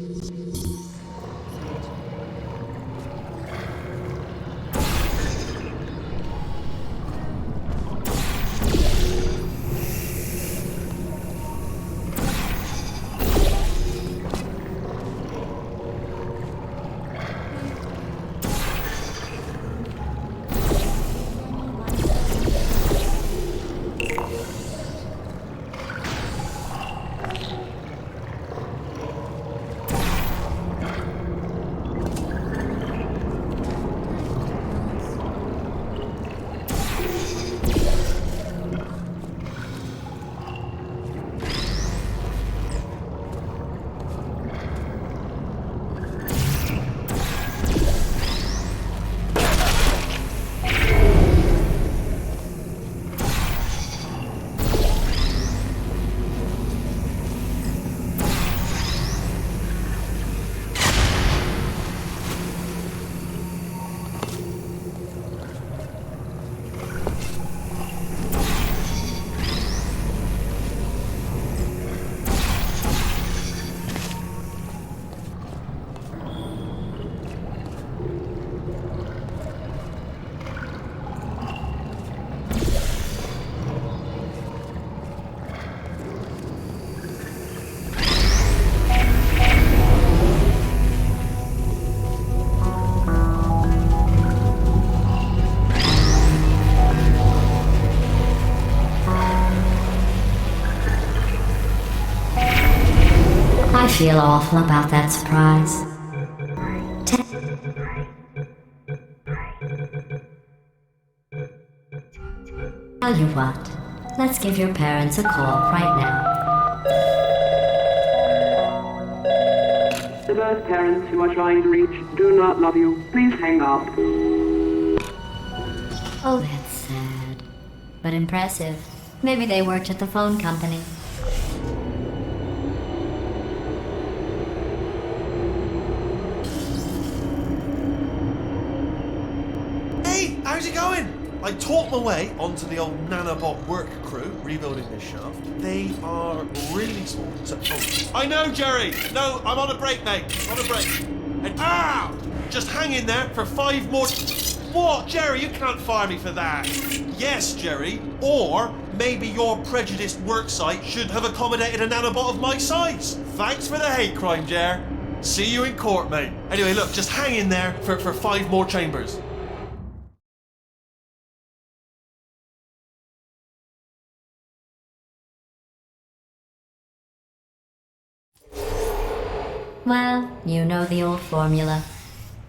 I feel awful about that surprise. Tell you what, let's give your parents a call right now. The birth parents you are trying to reach do not love you. Please hang up. Oh, that's sad. But impressive. Maybe they worked at the phone company. Hey, how's it going? I talked my way onto the old nanobot work crew rebuilding this shaft. They are really small. I know, Jerry! No, I'm on a break, mate. On a break. And just hang in there for 5 more... What? Jerry, you can't fire me for that. Yes, Jerry. Or maybe your prejudiced work site should have accommodated a nanobot of my size. Thanks for the hate crime, Jer. See you in court, mate. Anyway, look, just hang in there for 5 more chambers. Well, you know the old formula.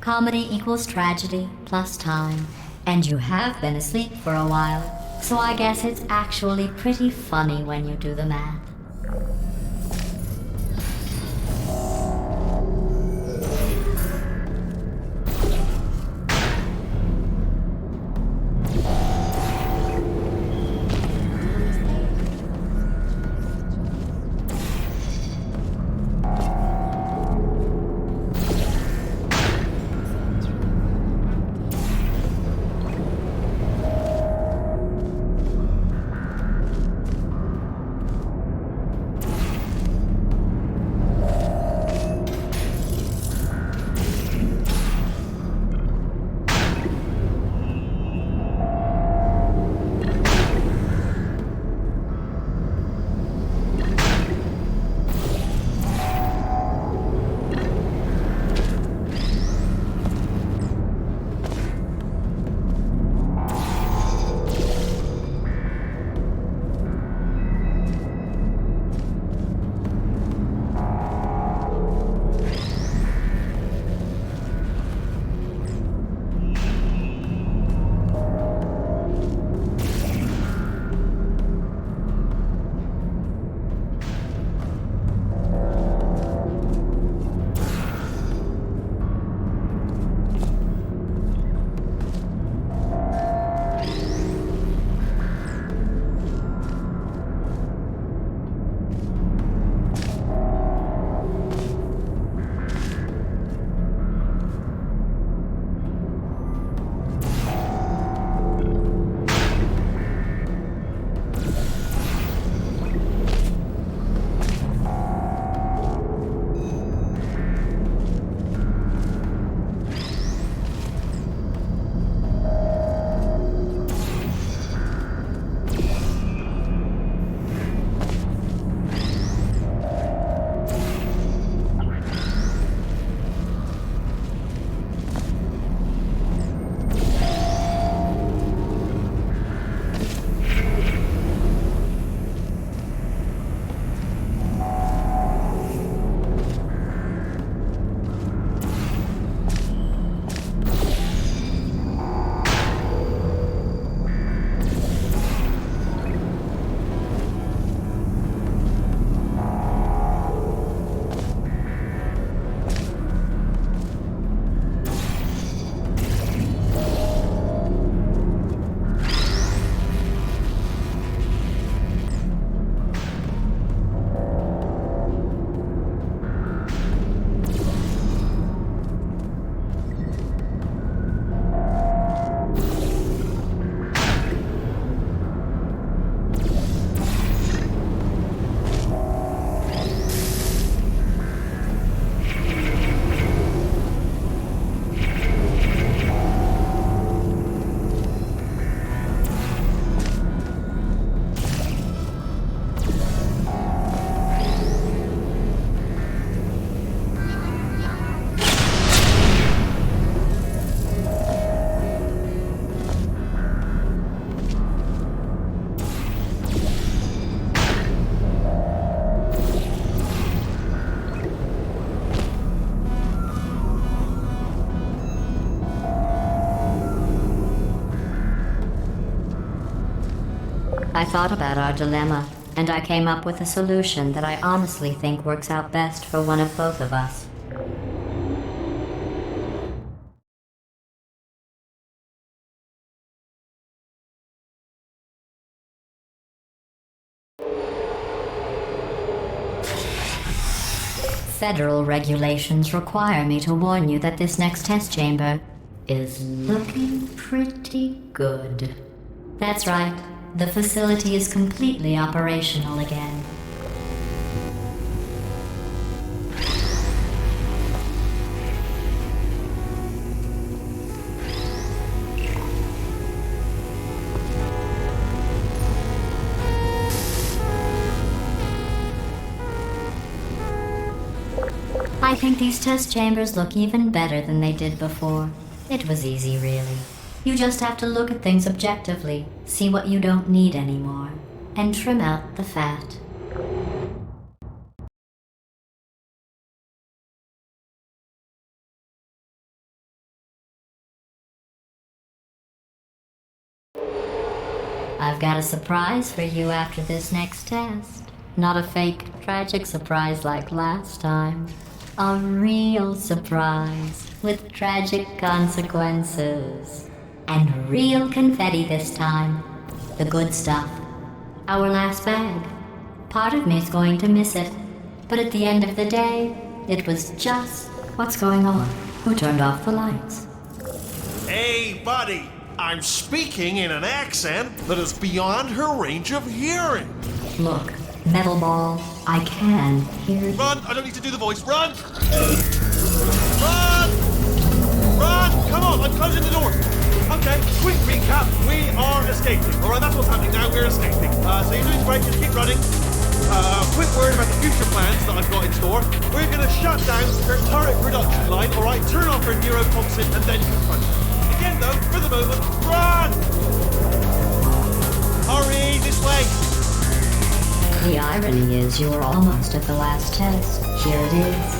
Comedy equals tragedy plus time. And you have been asleep for a while, so I guess it's actually pretty funny when you do the math. I thought about our dilemma, and I came up with a solution that I honestly think works out best for one of both of us. Federal regulations require me to warn you that this next test chamber is looking pretty good. That's right, the facility is completely operational again. I think these test chambers look even better than they did before. It was easy, really. You just have to look at things objectively, see what you don't need anymore, and trim out the fat. I've got a surprise for you after this next test. Not a fake, tragic surprise like last time. A real surprise with tragic consequences. And real confetti this time. The good stuff. Our last bag. Part of me's going to miss it. But at the end of the day, it was just... What's going on? Who turned off the lights? Hey, buddy! I'm speaking in an accent that is beyond her range of hearing. Look, Metal Ball, I can hear you. Run! I don't need to do the voice. Run! Run! Run! Come on, I'm closing the door. Okay, quick recap. We are escaping. Alright, that's what's happening now. We're escaping. So you're doing great. Just keep running. Quick word about the future plans that I've got in store. We're going to shut down her turret production line. Alright, turn off her neurotoxin and then confront her. Again, though, for the moment, run! Hurry, this way! The irony is you were almost at the last test. Here it is.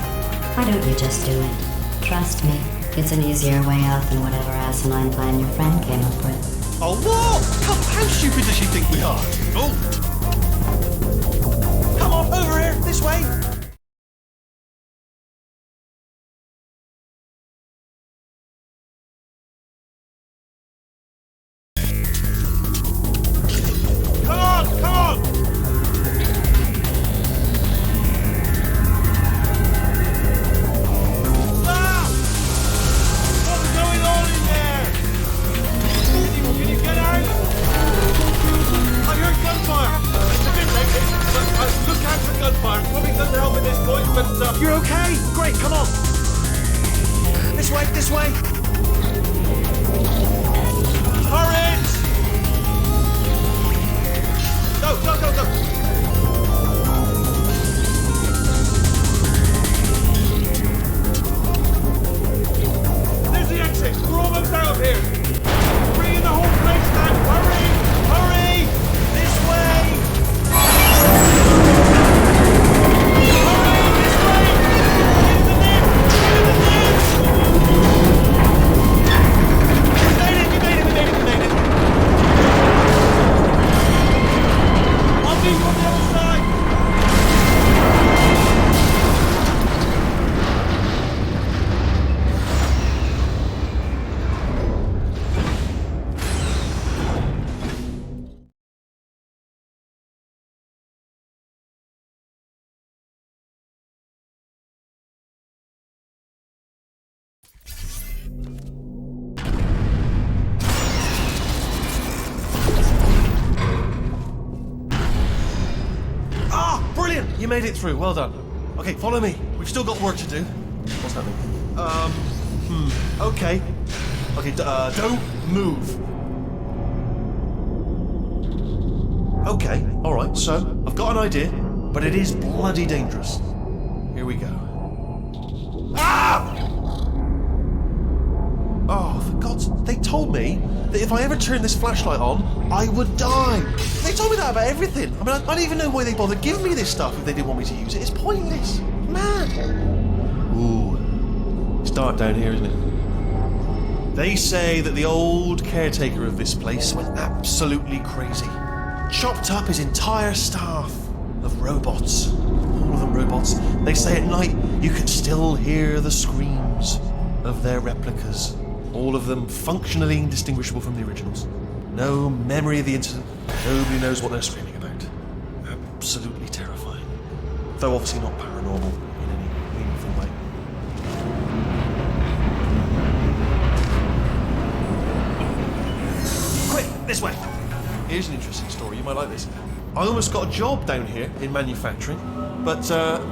Why don't you just do it? Trust me, it's an easier way out than whatever asinine plan your friend came up with. Oh, what? How stupid does she think we are? Oh! Come on, over here, this way! You're okay? Great, come on! This way, this way! Hurry! Go, go, go, go! There's the exit! We're almost out of here! Bring the whole place down! Hurry! Hurry! This way! You made it through, well done. Okay, follow me. We've still got work to do. What's happening? Okay. Okay, don't move. Okay, alright, so I've got an idea, but it is bloody dangerous. Here we go. Ah! Oh, for God's... They told me that if I ever turned this flashlight on, I would die. They told me that about everything. I mean, I don't even know why they bothered giving me this stuff if they didn't want me to use it. It's pointless. Man. Ooh. It's dark down here, isn't it? They say that the old caretaker of this place went absolutely crazy. chopped up his entire staff of robots. All of them robots. They say at night you can still hear the screams of their replicas. All of them functionally indistinguishable from the originals. No memory of the incident. Nobody knows what they're screaming about. Absolutely terrifying. Though obviously not paranormal in any meaningful way. Quick, this way! Here's an interesting story, you might like this. I almost got a job down here in manufacturing, but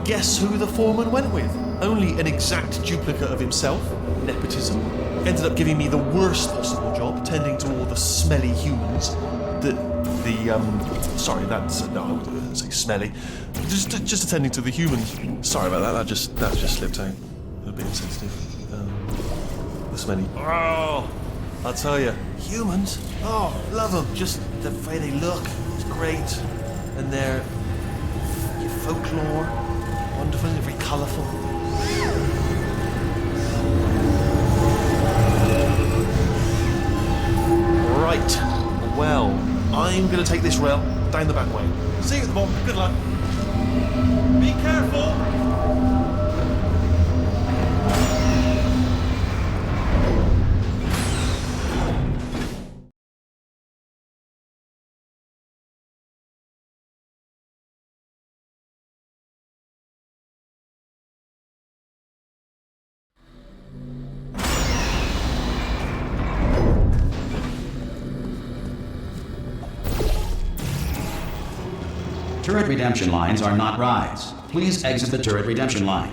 guess who the foreman went with? Only an exact duplicate of himself, nepotism. Ended up giving me the worst possible job, tending to all the smelly humans. Sorry, that's, no, I wouldn't say smelly. Just attending to the humans. Sorry about that, that just slipped out. A bit insensitive. The smelly. Oh, I'll tell you, humans, oh, love them. Just the way they look, it's great. And their folklore, wonderful, they're very colourful. Right, well, I'm going to take this rail down the back way. See you at the bottom, good luck. Be careful! Turret redemption lines are not rides. Please exit the turret redemption line.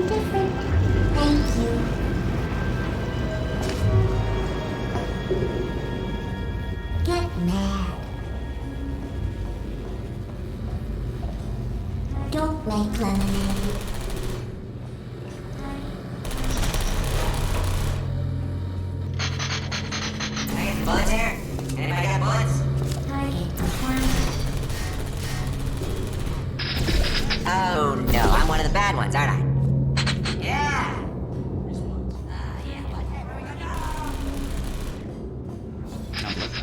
Different. Thank you. Get mad. Don't make lemonade. Can I get some bullets here? Anybody got bullets? Target confirmed. Oh no, I'm one of the bad ones, aren't I? Yeah! Yeah,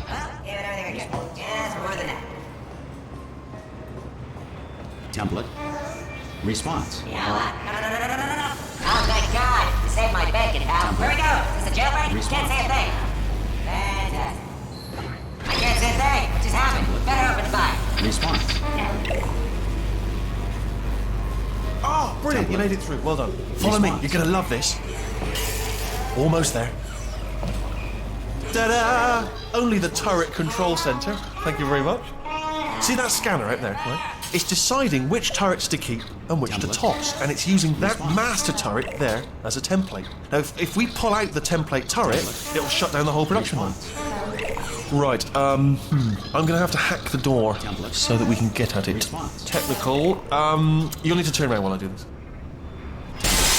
well, give it everything we can. Yeah, it's more than that. Template. Response. Yeah, what? No. Oh, thank God! You saved my bacon, pal. Where we go? Is this a jailbreak? Can't say a thing. Fantastic. I can't say a thing. What just happened? Better open fire. Response. Oh, brilliant, you made it through, well done. Follow me, you're gonna love this. Almost there. Ta-da! Only the turret control center. Thank you very much. See that scanner out there, right? It's deciding which turrets to keep and which to toss, and it's using that master turret there as a template. Now, if we pull out the template turret, it'll shut down the whole production line. Right, I'm gonna have to hack the door so that we can get at it. Technical, you'll need to turn around while I do this.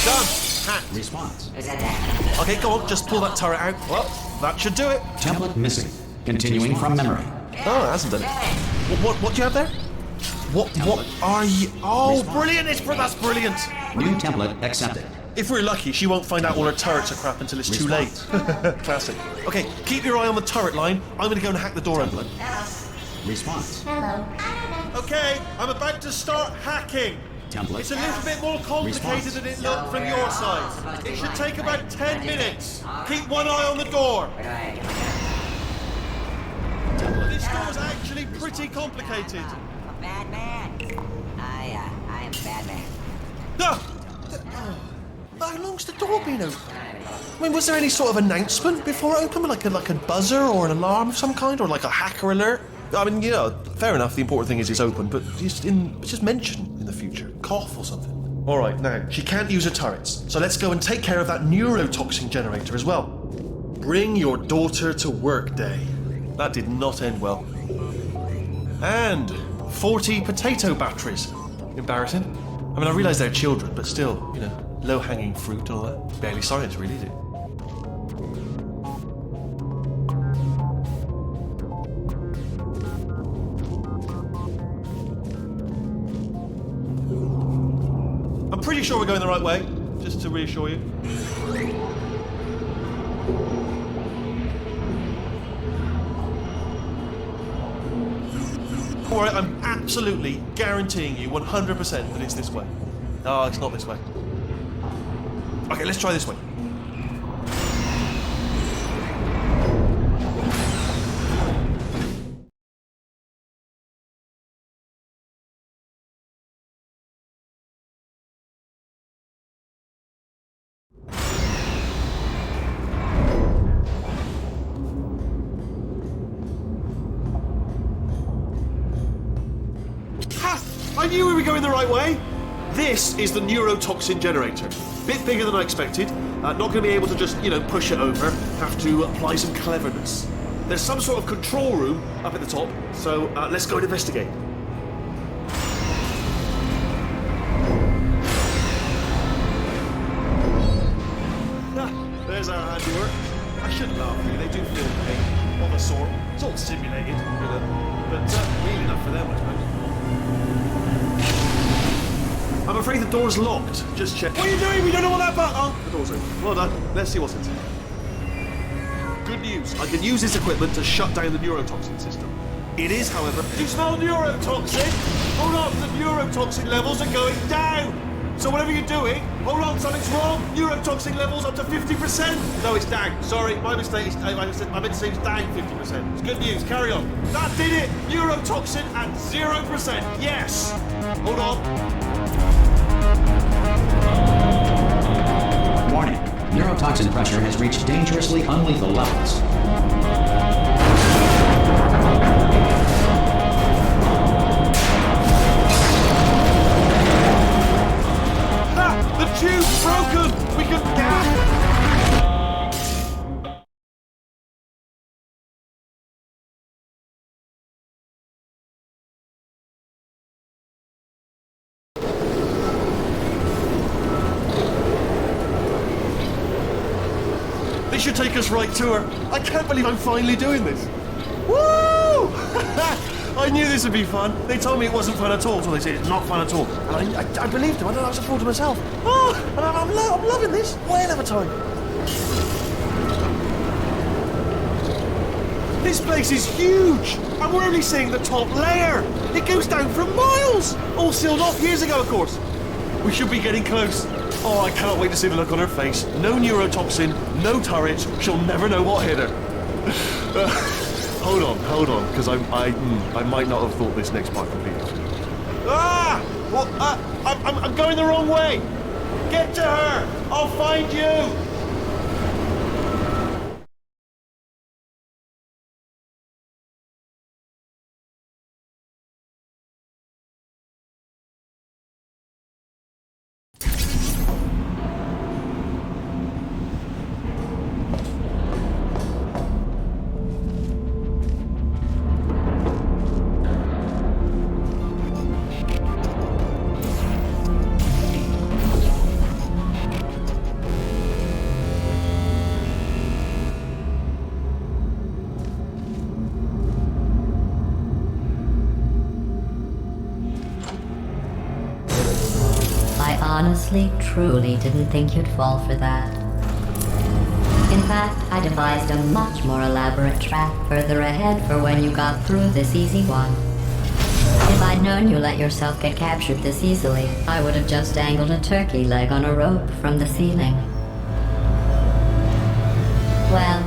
Done! Hacked. Response. Who's in there? Okay, go on, just pull that turret out. Well, that should do it. Template missing. Continuing from memory. Oh, it hasn't done it. What do you have there? What are you? Oh, brilliant! That's brilliant. New template accepted. If we're lucky, she won't find out all her turrets are crap until it's too late. Classic. Okay, keep your eye on the turret line. I'm gonna go and hack the door open. Response. Hello. Okay, I'm about to start hacking. Template. It's a little bit more complicated than it looked from your side. It should take about 10 minutes. Keep one eye on the door. Where do I get? This door's actually pretty complicated. I'm a bad man. I am a bad man. Ah! How long's the door been open? I mean, was there any sort of announcement before it opened? Like a buzzer or an alarm of some kind? Or like a hacker alert? I mean, you know, fair enough, the important thing is it's open, but just mention in the future. Cough or something. Alright, now, she can't use her turrets, so let's go and take care of that neurotoxin generator as well. Bring your daughter to work day. That did not end well. And 40 potato batteries. Embarrassing. I mean, I realise they're children, but still, you know, low-hanging fruit and all that. Barely science, really, is it? pretty sure we're going the right way, just to reassure you. Alright, I'm absolutely guaranteeing you 100% that it's this way. No, it's not this way. Okay, let's try this way. Ha! I knew we were going the right way! This is the neurotoxin generator. Bit bigger than I expected. Not going to be able to just, push it over. Have to apply some cleverness. There's some sort of control room up at the top, so let's go and investigate. There's our handiwork. I shouldn't laugh at you, they do feel pain of a sort. It's all simulated, but real enough for them, I suppose. I'm afraid the door's locked. Just check. What are you doing? We don't know what that button. Oh, the door's open. Well done. Let's see what's inside. Good news. I can use this equipment to shut down the neurotoxin system. It is, however... You smell neurotoxin? Hold on, the neurotoxin levels are going down. So whatever you're doing, hold on, something's wrong. Neurotoxin levels up to 50%. No, it's down. Sorry, my mistake. I meant to say it's down 50%. It's good news. Carry on. That did it. Neurotoxin at 0%. Yes. Hold on. Warning. Neurotoxin pressure has reached dangerously unlethal levels. The tube's broken! We can... This should take us right to her. I can't believe I'm finally doing this. Woo! I knew this would be fun. They told me it wasn't fun at all, so they said it's not fun at all. And I believed them. I don't know, I was a fool to myself. Oh, and I'm loving this. Whale of a time. This place is huge, and we're only seeing the top layer. It goes down for miles. All sealed off years ago, of course. We should be getting close. Oh, I cannot wait to see the look on her face. No neurotoxin, no turrets. She'll never know what hit her. Hold on, because I might not have thought this next part completely. Ah! Well, I'm going the wrong way. Get to her. I'll find you. Honestly, truly didn't think you'd fall for that. In fact, I devised a much more elaborate trap further ahead for when you got through this easy one. If I'd known you let yourself get captured this easily, I would have just dangled a turkey leg on a rope from the ceiling. Well,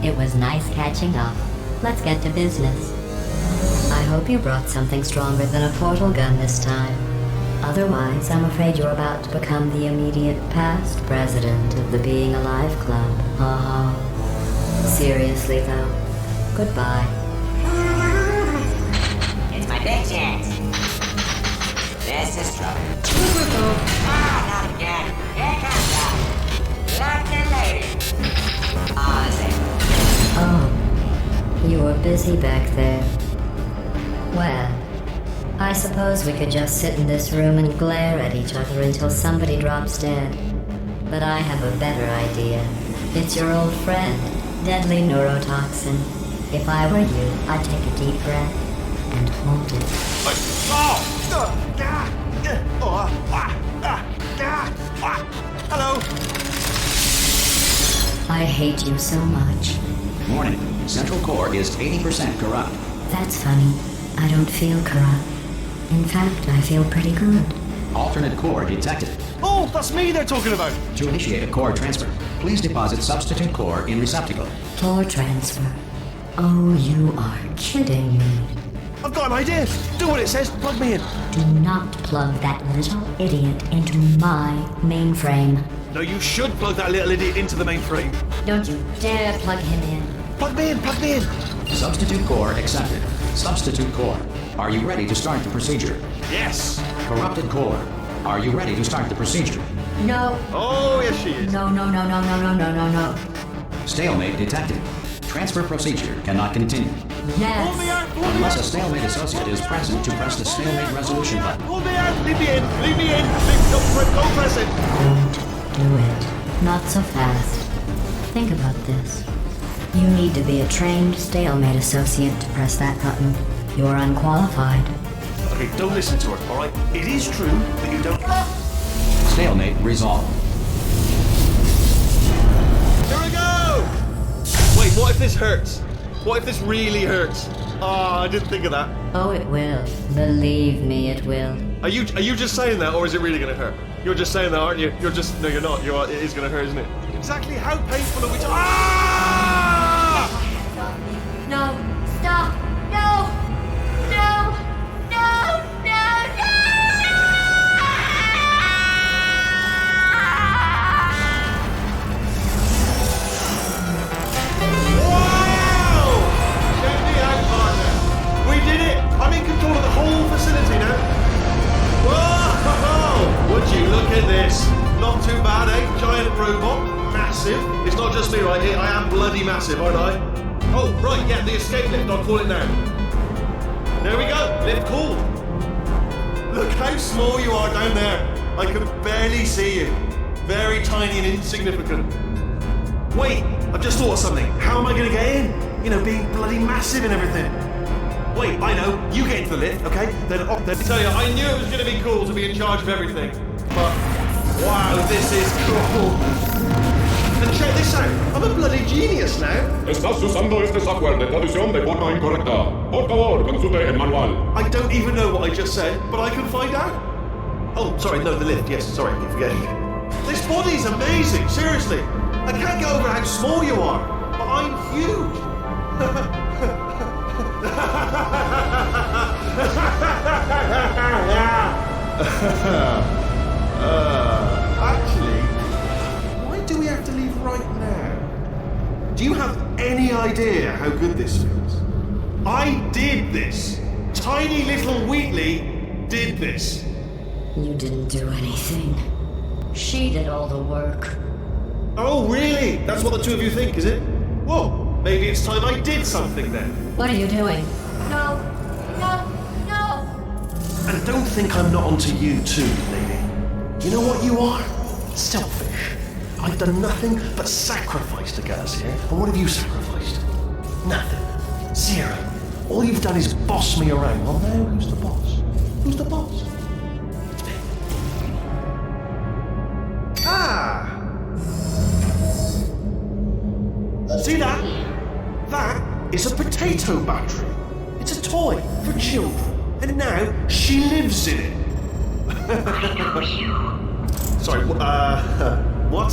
it was nice catching up. Let's get to business. I hope you brought something stronger than a portal gun this time. Otherwise, I'm afraid you're about to become the immediate past president of the Being Alive Club. Seriously, though, goodbye. It's my big chance. This is trouble. Not again. Here comes that. Lucky lady. Honestly. Oh, you were busy back there. Well, I suppose we could just sit in this room and glare at each other until somebody drops dead. But I have a better idea. It's your old friend, deadly neurotoxin. If I were you, I'd take a deep breath and hold it. Hello. I hate you so much. Warning. Central core is 80% corrupt. That's funny. I don't feel corrupt. In fact, I feel pretty good. Alternate core detected. Oh, that's me they're talking about. To initiate a core transfer, please deposit substitute core in receptacle. Core transfer. Oh, you are kidding me. I've got an idea. Do what it says. Plug me in. Do not plug that little idiot into my mainframe. No, you should plug that little idiot into the mainframe. Don't you dare plug him in. Plug me in. Plug me in. Substitute core accepted. Substitute core. Are you ready to start the procedure? Yes. Corrupted core. Are you ready to start the procedure? No. Oh, yes, she is. No, no, no, no, no, no, no, no, no. Stalemate detected. Transfer procedure cannot continue. Pull me Yes. out. Pull me Unless a out. stalemate associate is present to press the stalemate resolution button. Pull me out. Leave me in. Leave me in. Don't press it. Don't do it. Not so fast. Think about this. You need to be a trained stalemate associate to press that button. You're unqualified. Okay, don't listen to her, all right? It is true that you don't... Stalemate resolved. Here we go! Wait, what if this hurts? What if this really hurts? Ah, I didn't think of that. Oh, it will. Believe me, it will. Are you just saying that, or is it really going to hurt? You're just saying that, aren't you? You're just... No, you're not. It is going to hurt, isn't it? Exactly how painful are we... Ah! No! Stop! No! No! No! No! Wow! Check me out, partner. We did it! I'm in control of the whole facility now. Whoa! Would you look at this? Not too bad, eh? Giant robot. Massive. It's not just me right here. I am bloody massive, aren't I? Oh, right, yeah, the escape lift. I'll call it now. There we go. Lift cool. Look how small you are down there. I can barely see you. Very tiny and insignificant. Wait, I've just thought of something. How am I going to get in? You know, being bloody massive and everything. Wait, I know. You get into the lift, okay? Then tell you, I knew it was going to be cool to be in charge of everything. But, wow, this is cool. And check this out. I'm a bloody genius now. Estás usando este software de traducción de forma incorrecta. Por favor, consulte el manual. I don't even know what I just said, but I can find out. Oh, sorry, no, the lift. Yes, sorry, keep forgetting. This body's amazing, seriously. I can't get over how small you are, but I'm huge. Actually, why do we have to leave right now? Do you have any idea how good this feels? I did this. Tiny little Wheatley did this. You didn't do anything. She did all the work. Oh, really? That's what the two of you think, is it? Well, maybe it's time I did something then. What are you doing? No! No! No! And don't think I'm not onto you too, lady. You know what you are? Selfish. I've done nothing but sacrifice to get us here. And what have you sacrificed? Nothing. Zero. All you've done is boss me around. Well, now who's the boss? Who's the boss? It's me. Ah! See that? That is a potato battery. It's a toy for children. And now she lives in it. I know you. Sorry, what?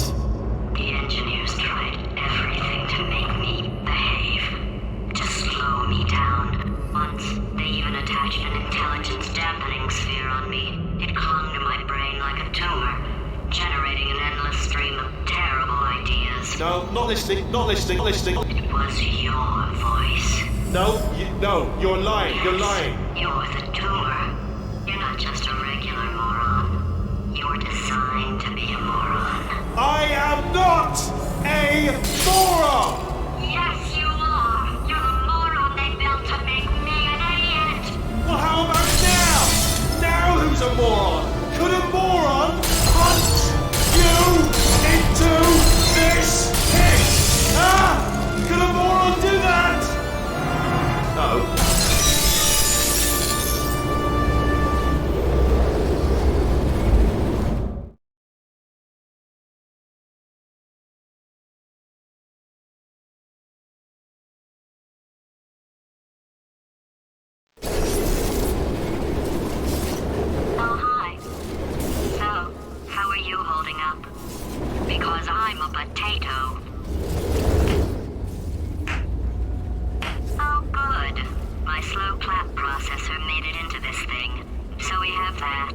The engineers tried everything to make me behave, to slow me down. Once, they even attached an intelligence dampening sphere on me. It clung to my brain like a tumor, generating an endless stream of terrible ideas. No, not listening, not listening, not listening. It was your voice. No, you're lying, you're lying. You're the tumor. You're not just a regular moron. You're designed to be a moron. I am not a moron! Yes, you are. You're the moron they built to make me an idiot. Well, how about now? Now who's a moron? Could a moron punch you into this pit? Ah! Could a moron do that? No. Professor made it into this thing. So we have that.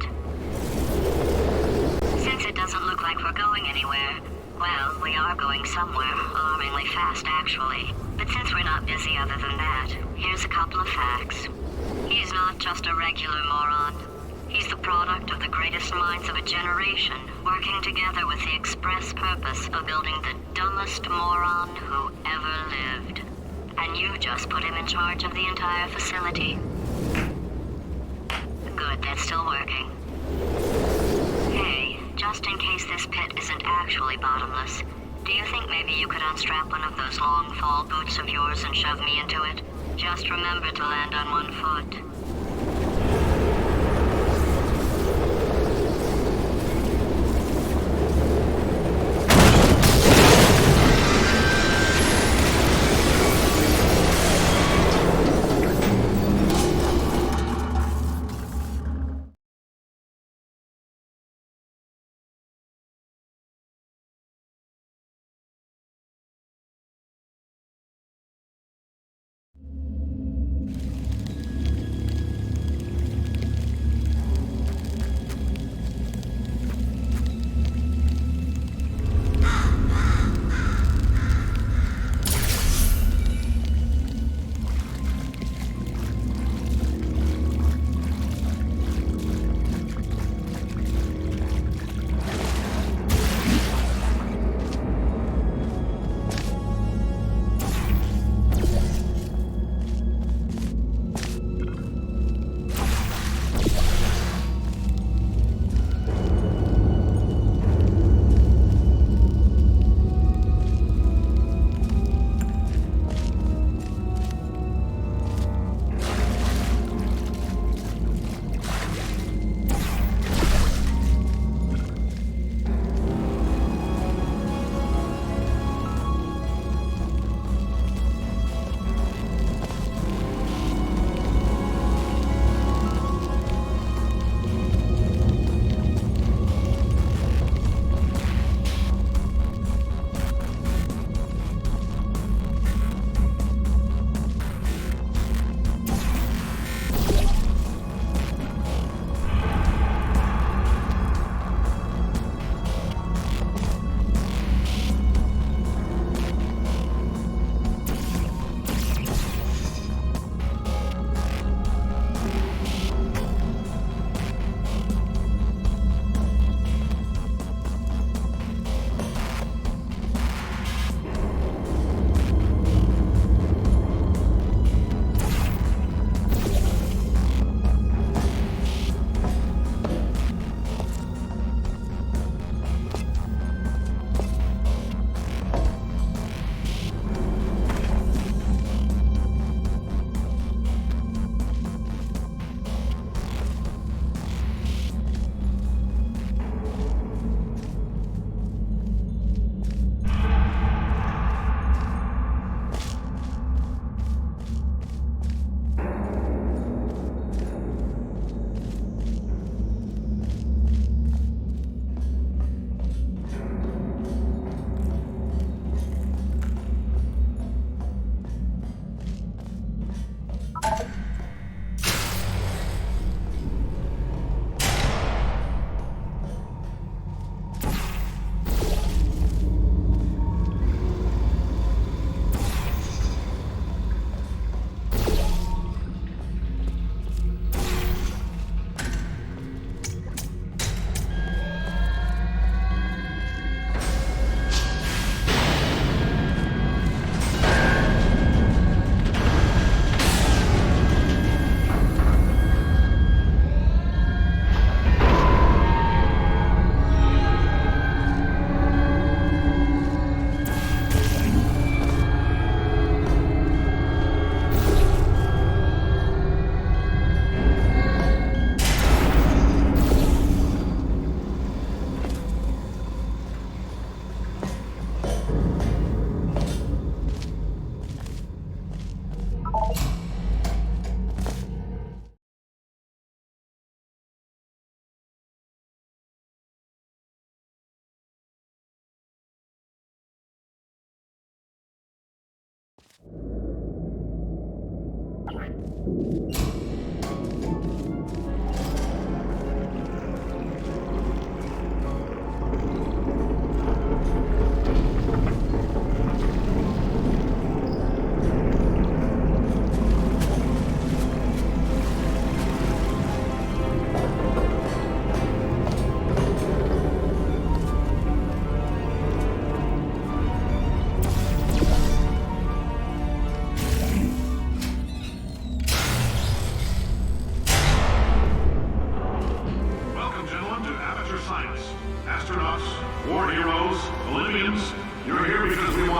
Since it doesn't look like we're going anywhere, well, we are going somewhere, alarmingly fast actually. But since we're not busy other than that, here's a couple of facts. He's not just a regular moron. He's the product of the greatest minds of a generation, working together with the express purpose of building the dumbest moron who ever lived. And you just put him in charge of the entire facility. Good, that's still working. Hey, just in case this pit isn't actually bottomless, do you think maybe you could unstrap one of those long fall boots of yours and shove me into it? Just remember to land on one foot.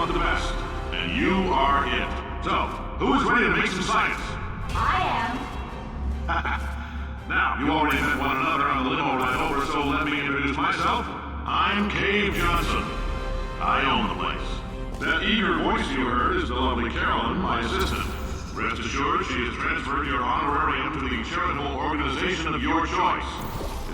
want the best, and you are it. So, who is ready to make some science? I Now, you already met one another on the limo ride over, so let me introduce myself. I'm Cave Johnson. I own the place. That eager voice you heard is the lovely Carolyn, my assistant. Rest assured, she has transferred your honorarium to the charitable organization of your choice.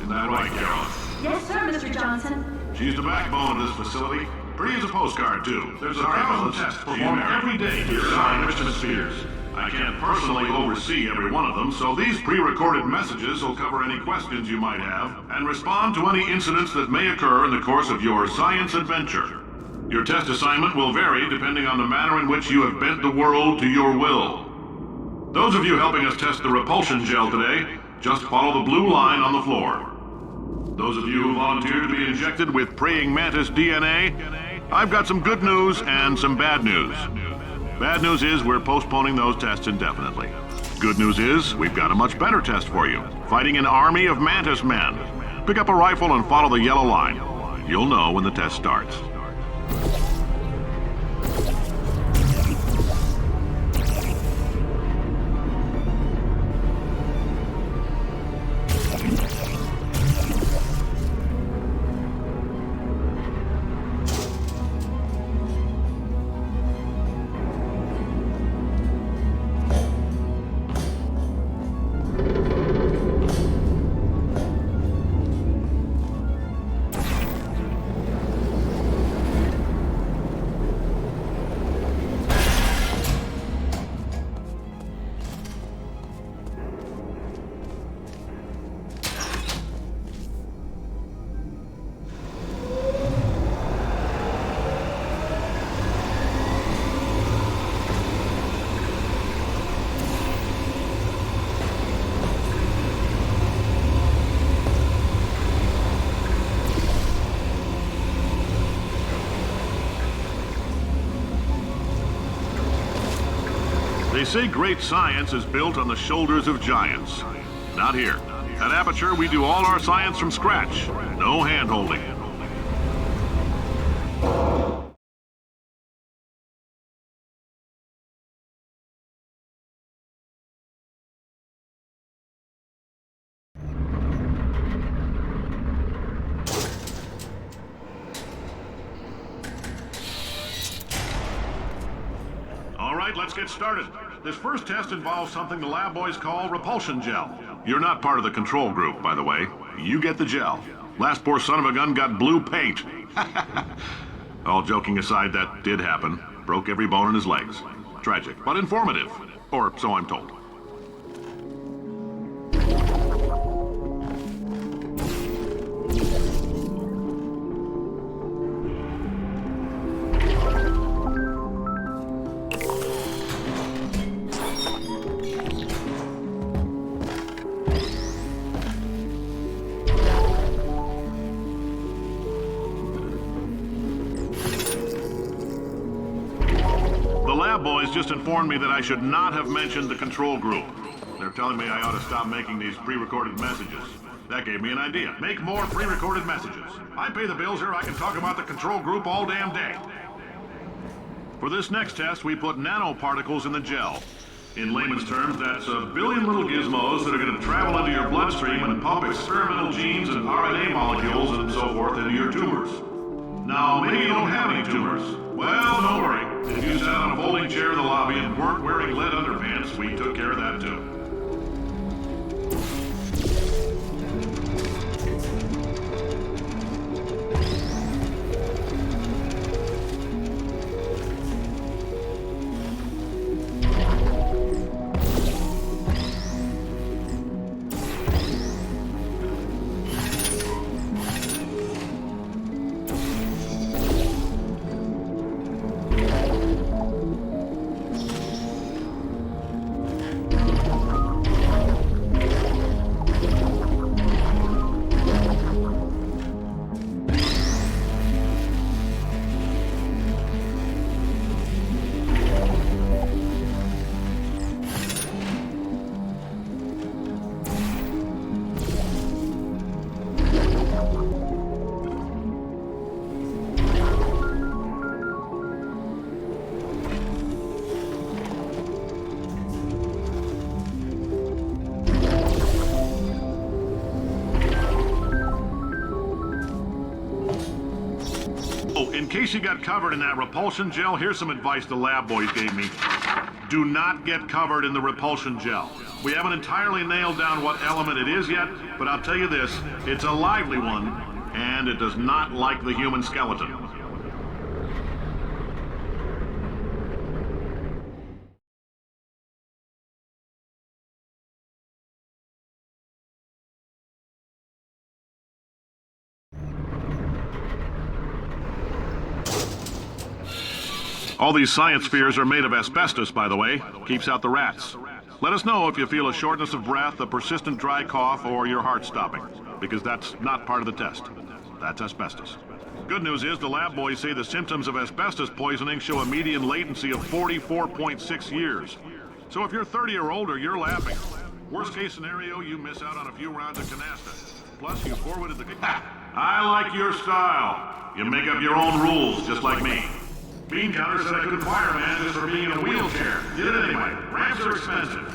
Isn't that right, Carolyn? Yes, sir, Mr. Johnson. She's the backbone of this facility. Pretty as a postcard, too. There's a thousand tests performed every day to your sign Christmas spheres. I can't personally oversee every one of them, so these pre-recorded messages will cover any questions you might have and respond to any incidents that may occur in the course of your science adventure. Your test assignment will vary depending on the manner in which you have bent the world to your will. Those of you helping us test the repulsion gel today, just follow the blue line on the floor. Those of you who volunteered to be injected with praying mantis DNA, I've got some good news and some bad news. Bad news is we're postponing those tests indefinitely. Good news is we've got a much better test for you, fighting an army of mantis men. Pick up a rifle and follow the yellow line. You'll know when the test starts. They say great science is built on the shoulders of giants. Not here. At Aperture, we do all our science from scratch. No hand-holding. All right, let's get started. This first test involves something the lab boys call repulsion gel. You're not part of the control group, by the way. You get the gel. Last poor son of a gun got blue paint. All joking aside, that did happen. Broke every bone in his legs. Tragic, but informative. Or so I'm told. Boys just informed me that I should not have mentioned the control group. They're telling me I ought to stop making these pre-recorded messages. That gave me an idea. Make more pre-recorded messages. I pay the bills here, I can talk about the control group all damn day. For this next test, we put nanoparticles in the gel. In layman's terms, that's a billion little gizmos that are going to travel into your bloodstream and pump experimental genes and RNA molecules and so forth into your tumors. Now, maybe you don't have any tumors. Well, don't worry. If you sat on a folding chair in the lobby and weren't wearing lead underpants, we took care of that too. In case you got covered in that repulsion gel, here's some advice the lab boys gave me. Do not get covered in the repulsion gel. We haven't entirely nailed down what element it is yet, but I'll tell you this, it's a lively one, and it does not like the human skeleton. All these science spheres are made of asbestos, by the way. Keeps out the rats. Let us know if you feel a shortness of breath, a persistent dry cough, or your heart stopping, because that's not part of the test. That's asbestos. Good news is the lab boys say the symptoms of asbestos poisoning show a median latency of 44.6 years. So if you're 30 or older, you're laughing. Worst case scenario, you miss out on a few rounds of canasta. Plus, you forwarded the... I like your style. You make up your own rules, just like me. Bean Counter said I couldn't fire a man just for being in a wheelchair. Did it anyway. Ramps are expensive.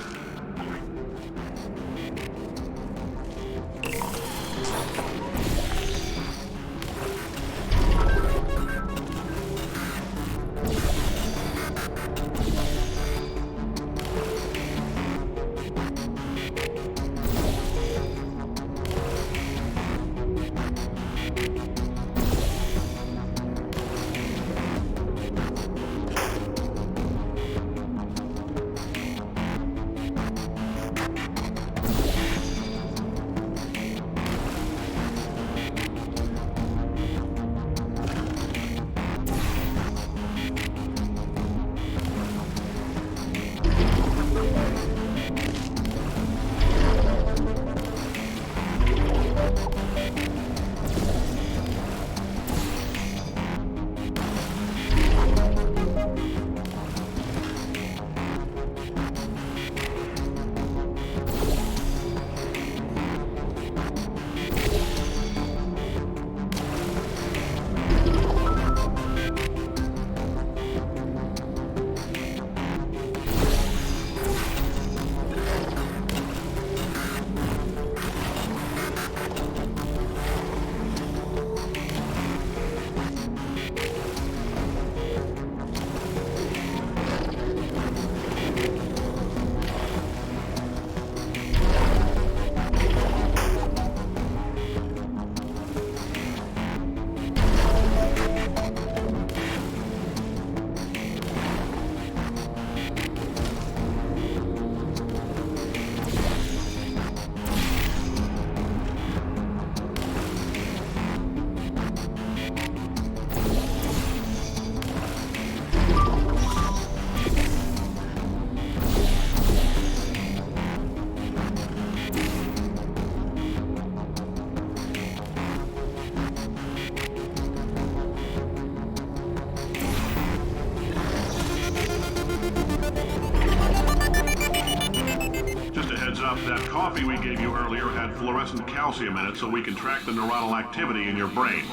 That coffee we gave you earlier had fluorescent calcium in it so we can track the neuronal activity in your brain.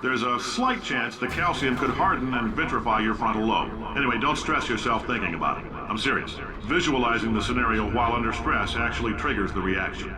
There's a slight chance the calcium could harden and vitrify your frontal lobe. Anyway, don't stress yourself thinking about it. I'm serious. Visualizing the scenario while under stress actually triggers the reaction.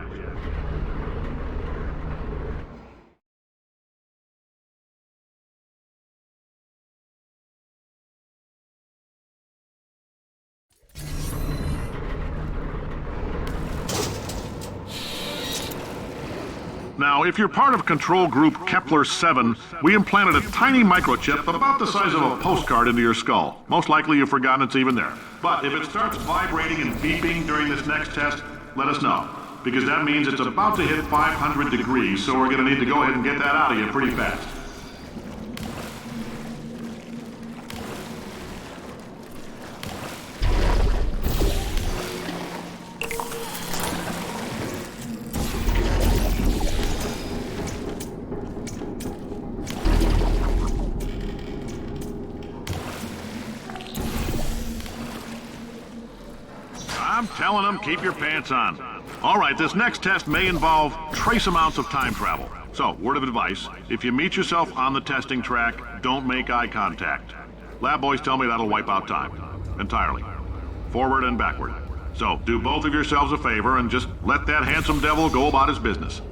Now, if you're part of control group Kepler-7, we implanted a tiny microchip about the size of a postcard into your skull. Most likely you've forgotten it's even there. But if it starts vibrating and beeping during this next test, let us know. Because that means it's about to hit 500 degrees, so we're going to need to go ahead and get that out of you pretty fast. I'm telling them, keep your pants on. All right, this next test may involve trace amounts of time travel. So, word of advice, if you meet yourself on the testing track, don't make eye contact. Lab boys tell me that'll wipe out time. Entirely. Forward and backward. So, do both of yourselves a favor and just let that handsome devil go about his business.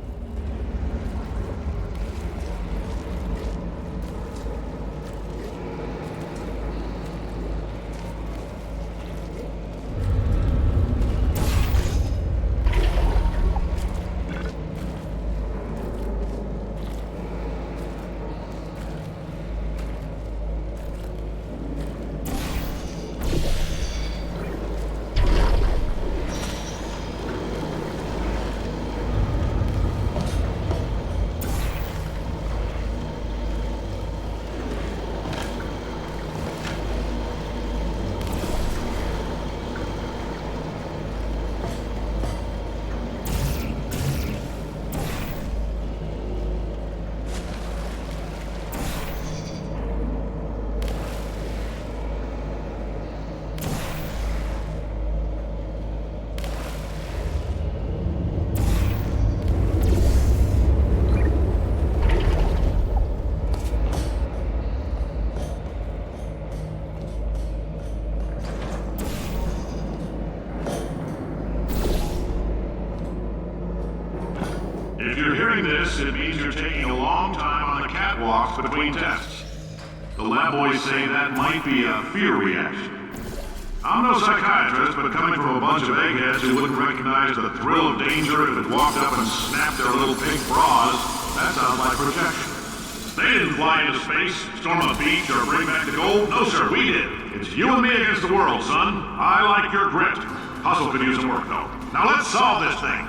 If you're hearing this, it means you're taking a long time on the catwalks between tests. The lab boys say that might be a fear reaction. I'm no psychiatrist, but coming from a bunch of eggheads who wouldn't recognize the thrill of danger if it walked up and snapped their little pink bras, that sounds like projection. They didn't fly into space, storm a beach, or bring back the gold. No, sir, we did. It's you and me against the world, son. I like your grit. Hustle could use some work, though. Now let's solve this thing.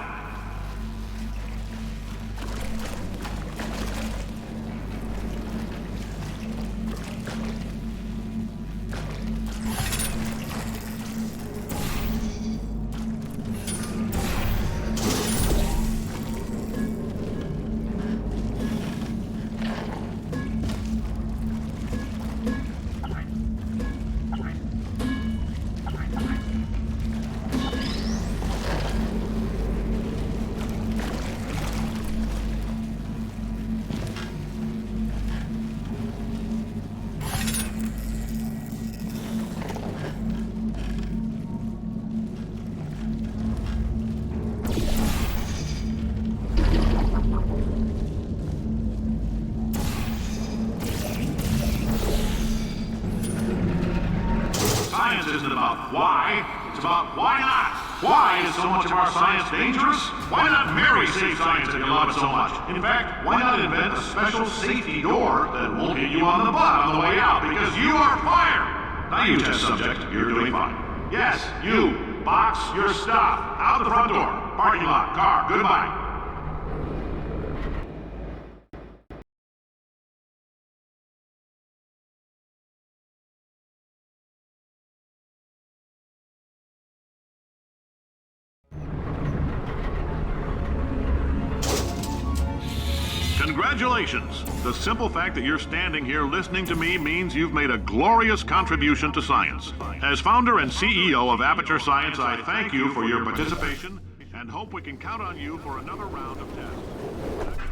Science isn't about why, it's about why not. Why is so much of our science dangerous? Why not marry safe science if you love it so much? In fact, why not invent a special safety door that won't hit you on the butt on the way out because you are fired? Now you test subject, you're doing fine. Yes, you, box your stuff. Out the front door, parking lot, car, goodbye. Congratulations! The simple fact that you're standing here listening to me means you've made a glorious contribution to science. As founder and CEO of Aperture Science, I thank you for your participation and hope we can count on you for another round of tests.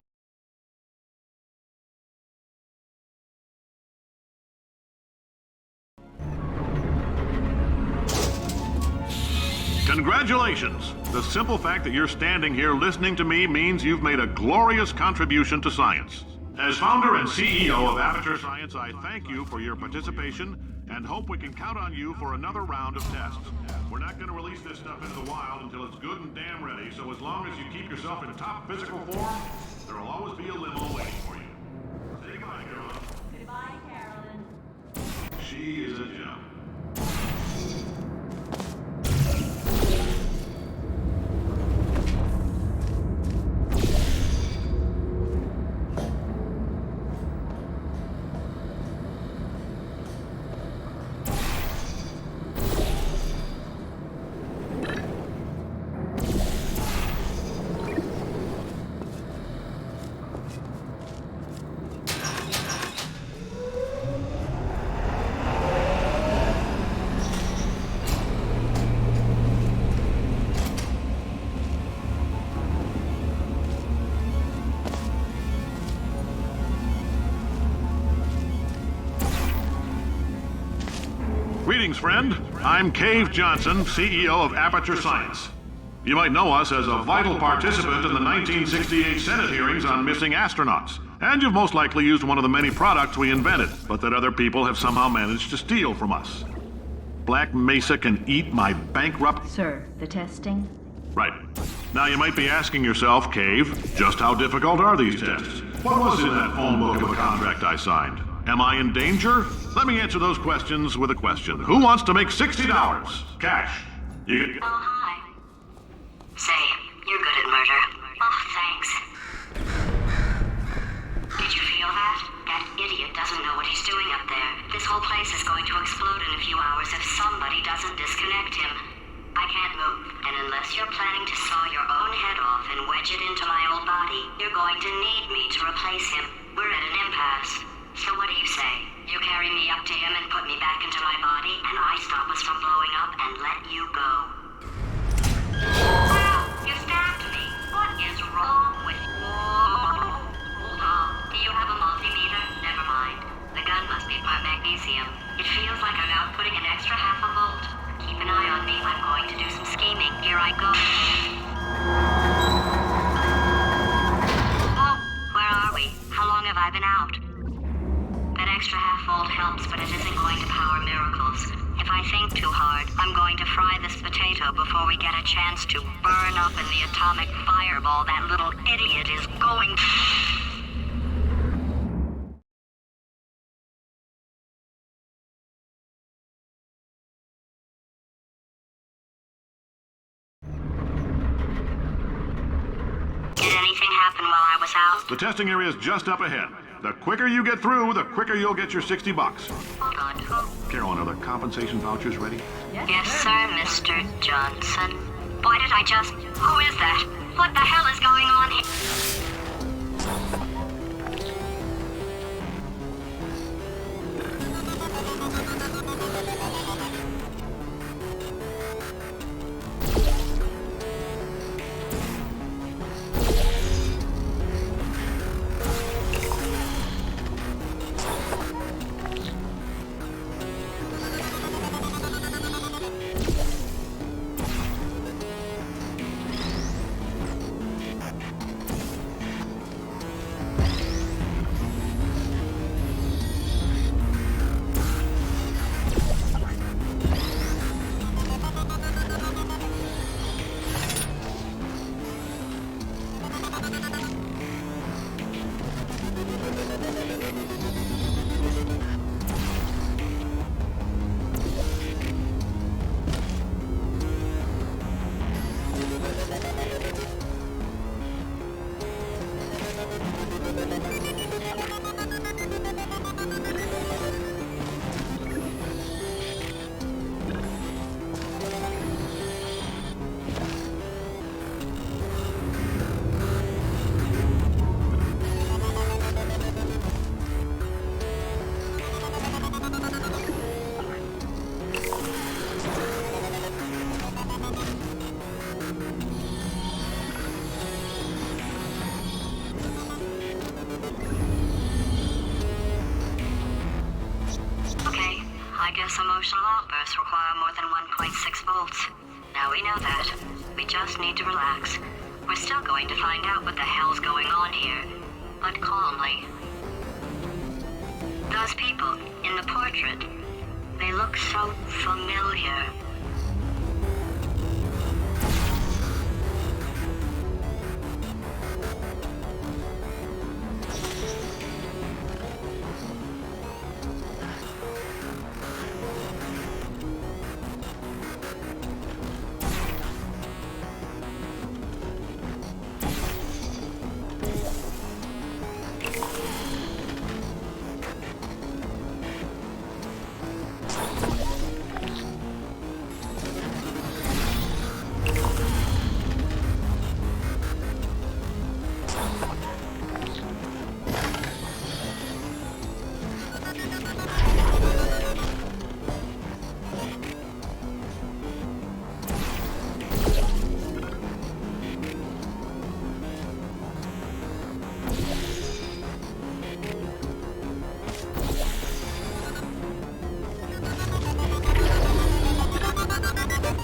Congratulations! The simple fact that you're standing here listening to me means you've made a glorious contribution to science. As founder and CEO of Aperture Science, I thank you for your participation and hope we can count on you for another round of tests. We're not going to release this stuff into the wild until it's good and damn ready, so as long as you keep yourself in top physical form, there will always be a limo waiting for you. Say goodbye, Carolyn. Goodbye, Carolyn. She is a gem. Greetings, friend. I'm Cave Johnson, CEO of Aperture Science. You might know us as a vital participant in the 1968 Senate hearings on missing astronauts. And you've most likely used one of the many products we invented, but that other people have somehow managed to steal from us. Black Mesa can eat my bankrupt... Sir, the testing? Right. Now you might be asking yourself, Cave, just how difficult are these tests? What was in that phone book of a contract I signed? Am I in danger? Let me answer those questions with a question. Who wants to make $60? Cash. You Oh, hi. Say, you're good at murder. Oh, thanks. Did you feel that? That idiot doesn't know what he's doing up there. This whole place is going to explode in a few hours if somebody doesn't disconnect him. I can't move, and unless you're planning to saw your own head off and wedge it into my old body, you're going to need me to replace him. We're at an impasse. So what do you say? You carry me up to him and put me back into my body, and I stop us from blowing up and let you go. Wow, you stabbed me. What is wrong with you? Hold on. Do you have a multimeter? Never mind. The gun must be part magnesium. It feels like I'm outputting an extra half a volt. Keep an eye on me. I'm going to do some scheming. Here I go. helps, but it isn't going to power miracles. If I think too hard, I'm going to fry this potato before we get a chance to burn up in the atomic fireball that little idiot is going to... Did anything happen while I was out? The testing area is just up ahead. The quicker you get through, the quicker you'll get your $60. Hold on. Carolyn, are the compensation vouchers ready? Yes, sir, Mr. Johnson. Why did I just... Who is that? What the hell is going on here? Emotional outbursts require more than 1.6 volts. Now we know that. We just need to relax. We're still going to find out what the hell's going on here, but calmly. Those people in the portrait, they look so familiar.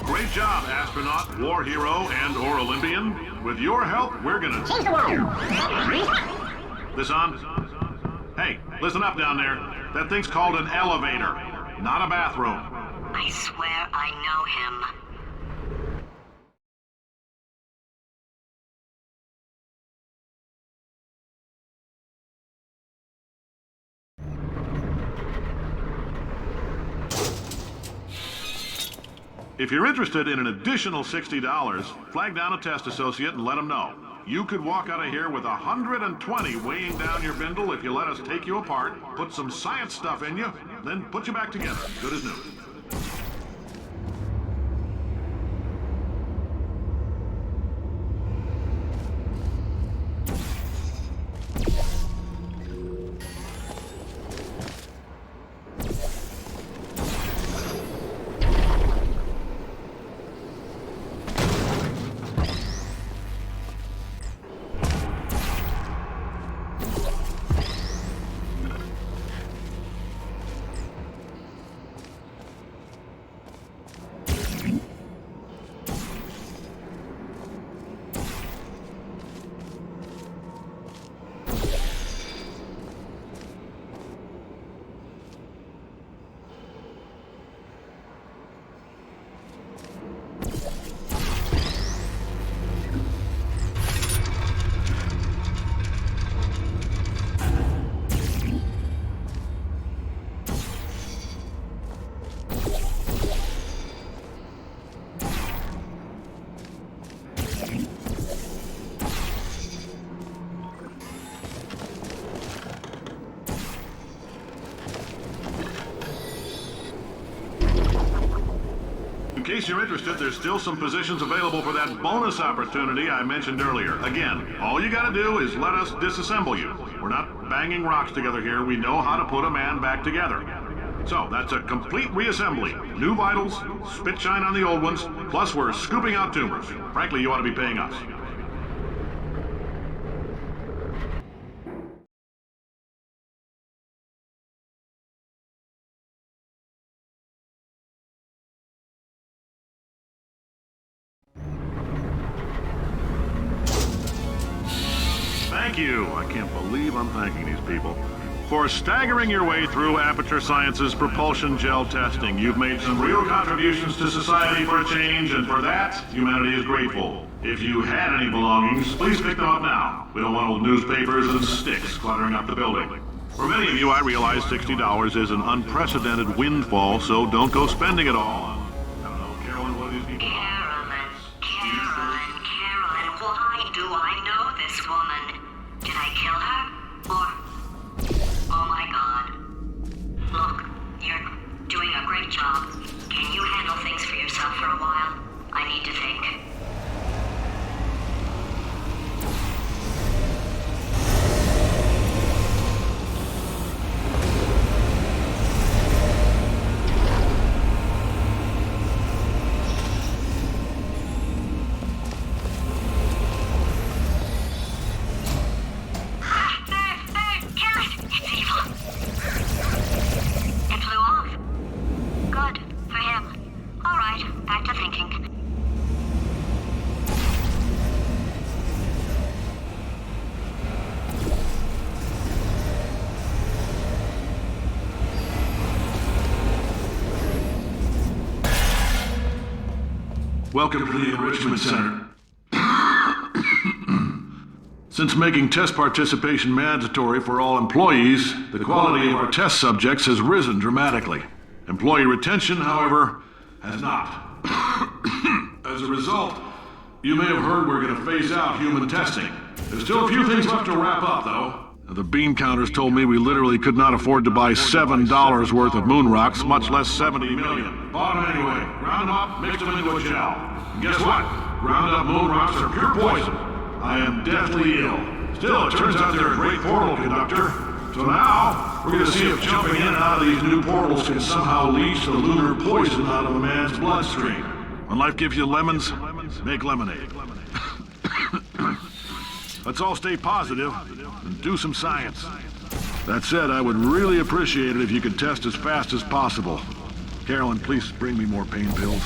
Great job, astronaut, war hero, and/or Olympian. With your help, we're gonna change the world. This on? Hey, listen up down there. That thing's called an elevator, not a bathroom. I swear I know him. If you're interested in an additional $60, flag down a test associate and let them know. You could walk out of here with 120 weighing down your bindle if you let us take you apart, put some science stuff in you, then put you back together, good as new. case you're interested, there's still some positions available for that bonus opportunity I mentioned earlier. Again, all you gotta do is let us disassemble you. We're not banging rocks together here. We know how to put a man back together. So, that's a complete reassembly. New vitals, spit shine on the old ones, plus we're scooping out tumors. Frankly, you ought to be paying us. Thank you. I can't believe I'm thanking these people. For staggering your way through Aperture Science's propulsion gel testing, you've made some real contributions to society for a change, and for that, humanity is grateful. If you had any belongings, please pick them up now. We don't want old newspapers and sticks cluttering up the building. For many of you, I realize $60 is an unprecedented windfall, so don't go spending it all. I don't know, Carolyn, what are these people? Carolyn, why do I know this woman? Did I kill her? Or... Oh my god. Look, you're doing a great job. Can you handle things for yourself for a while? I need to think. Welcome to the Enrichment Center. Since making test participation mandatory for all employees, the quality of our test subjects has risen dramatically. Employee retention, however, has not. As a result, you may have heard we're going to phase out human testing. There's still a few things left to wrap up, though. The beam counters told me we literally could not afford to buy $7 worth of moon rocks, much less 70 million. Bought them anyway. Ground them up, mixed them into a gel. And guess what? Ground up moon rocks are pure poison. I am deathly ill. Still, it turns out they're a great portal conductor. So now, we're going to see if jumping in and out of these new portals can somehow leach the lunar poison out of a man's bloodstream. When life gives you lemons, make lemonade. Let's all stay positive and do some science. That said, I would really appreciate it if you could test as fast as possible. Carolyn, please bring me more pain pills.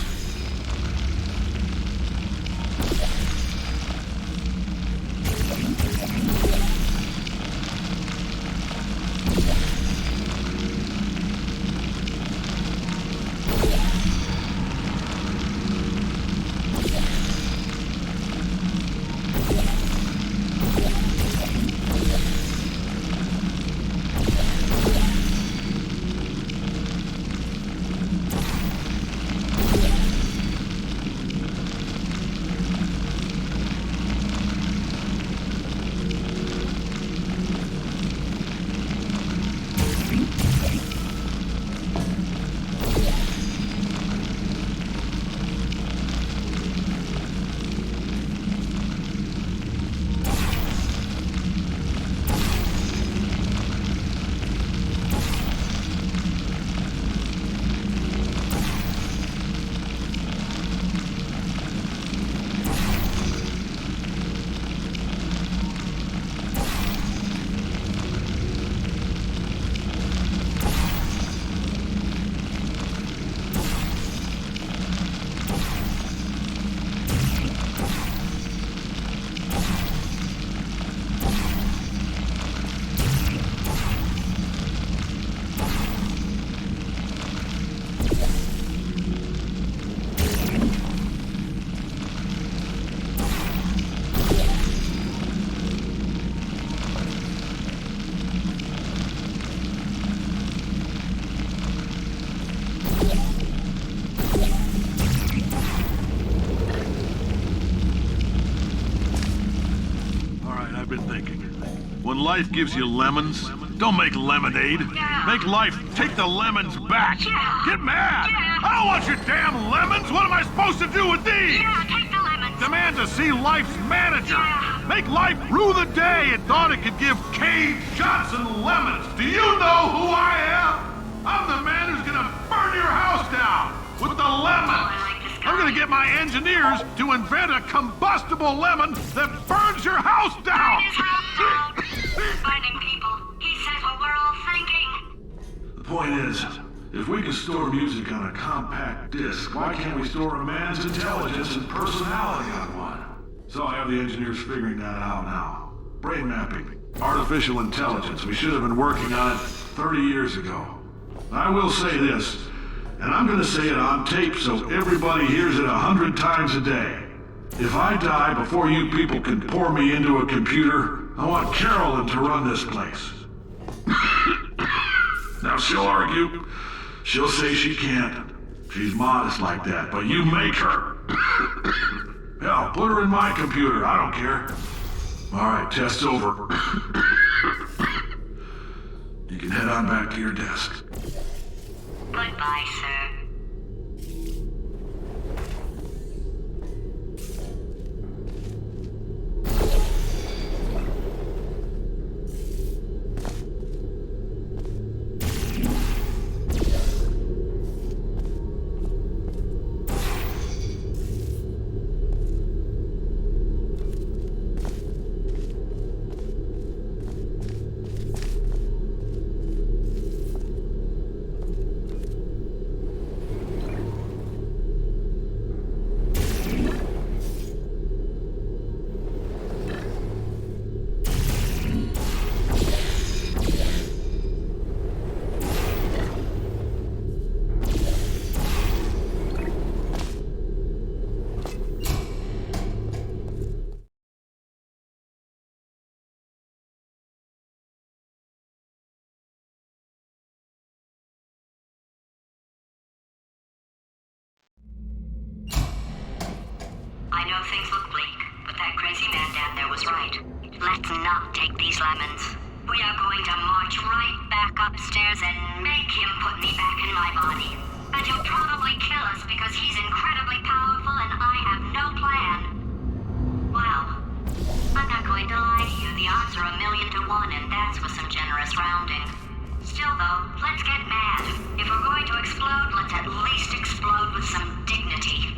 I've been thinking. When life gives you lemons, Don't make lemonade. Yeah. Make life take the lemons back. Yeah. Get mad. Yeah. I don't want your damn lemons. What am I supposed to do with these? Yeah, take the lemons. Demand to see life's manager. Yeah. Make life rue the day it thought it could give Cave Johnson lemons. Do you know who I am? I'm the man who's gonna burn your house down with the lemons. I like this guy. I'm gonna get my engineers to invent a combustible lemon that burns your house down. Burn his house down. Finding people. He says what we're all thinking. The point is, if we can store music on a compact disc, why can't we store a man's intelligence and personality on one? So I have the engineers figuring that out now. Brain mapping, artificial intelligence. We should have been working on it 30 years ago. I will say this, and I'm gonna say it on tape so everybody hears it 100 times a day. If I die before you people can pour me into a computer, I want Carolyn to run this place. Now she'll argue. She'll say she can't. She's modest like that, but you make her. Hell, put her in my computer. I don't care. All right, test's over. You can head on back to your desk. Goodbye, sir. I know things look bleak, but that crazy man down there was right. Let's not take these lemons. We are going to march right back upstairs and make him put me back in my body. And he'll probably kill us because he's incredibly powerful and I have no plan. Well, I'm not going to lie to you. The odds are 1,000,000 to 1, and that's with some generous rounding. Still, though, let's get mad. If we're going to explode, let's at least explode with some dignity.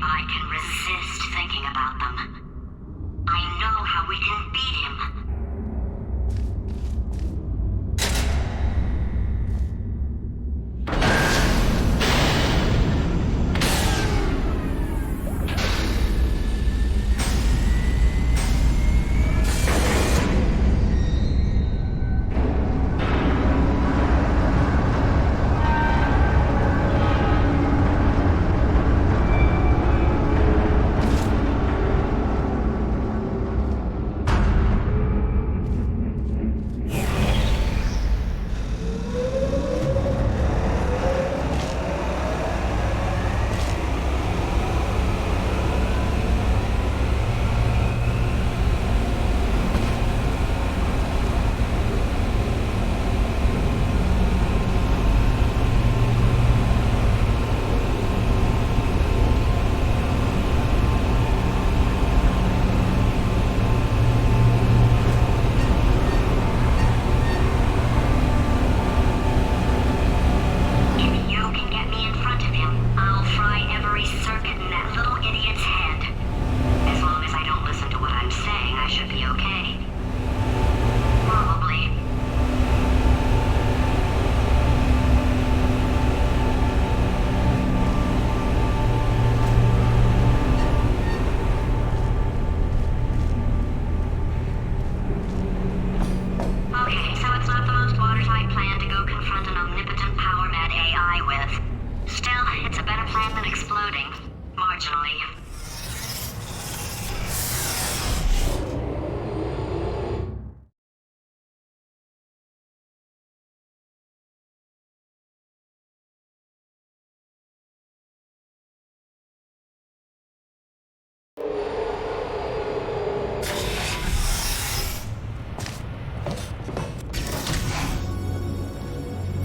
I can resist thinking about them. I know how we can beat him.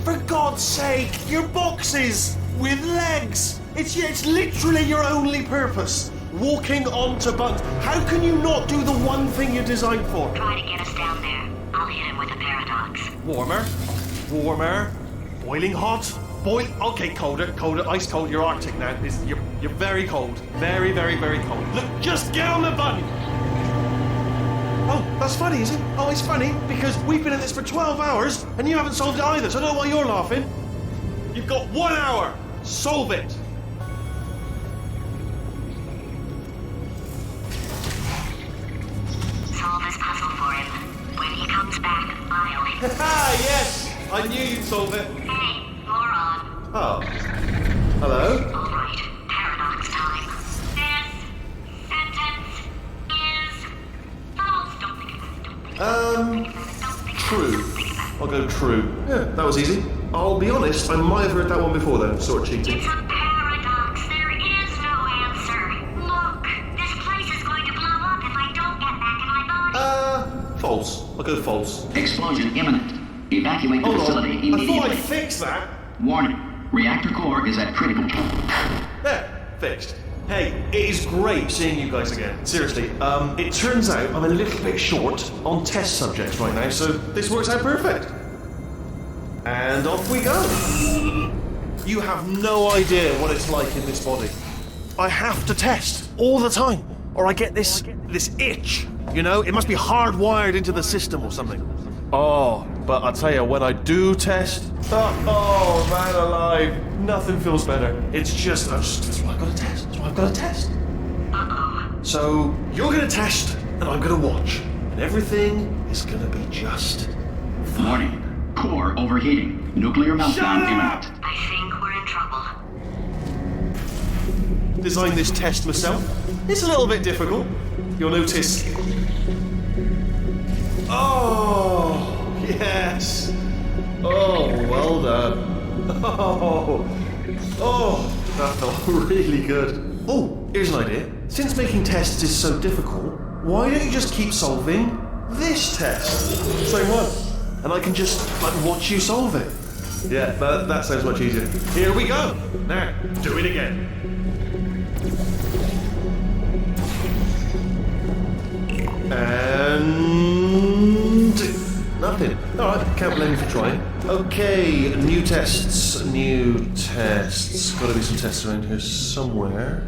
For God's sake, your boxes with legs. It's literally your only purpose. Walking onto buttons. How can you not do the one thing you're designed for? Try to get us down there. I'll hit him with a paradox. Warmer, warmer, boiling hot, okay, colder, ice cold. You're Arctic now. You're very cold, very, very, very cold. Look, just get on the button. Oh, that's funny, is it? Oh, it's funny because we've been at this for 12 hours and you haven't solved it either. So I don't know why you're laughing. You've got 1 hour. Solve it. Solve this puzzle for him. When he comes back, I'll... Ah, yes! I knew you'd solve it. Hey, moron. Oh. Hello? All right, paradox time. This sentence is false. Don't think about it. Don't think about it. True. I'll go true. Yeah, that was easy. I'll be honest, I might have heard that one before though, sort of cheating. It's a paradox. There is no answer. Look, this place is going to blow up if I don't get back in my body. False. I'll go false. Explosion imminent. Evacuate the Hold facility on. I immediately. thought I'd fix that. Warning. Reactor core is at critical. There. Fixed. Hey, it is great seeing you guys again. Seriously, it turns out I'm a little bit short on test subjects right now, so this works out perfect. And off we go. You have no idea what it's like in this body. I have to test all the time, or I get this itch. You know, it must be hardwired into the system or something. Oh, but I tell you, when I do test, oh man alive, nothing feels better. It's just, that's why I've got to test. That's why I've got to test. So you're gonna test, and I'm gonna watch, and everything is gonna be just fine. Warning. Core overheating. Nuclear meltdown imminent. I think we're in trouble. Designed this test myself. It's a little bit difficult. You'll notice. Oh, yes. Oh, well done. Oh, that felt really good. Oh, here's an idea. Since making tests is so difficult, why don't you just keep solving this test? Same one. And I can just, watch you solve it. Yeah, that sounds much easier. Here we go. Now, do it again. And nothing. All right, can't blame you for trying. Okay, new tests. Got to be some tests around here somewhere.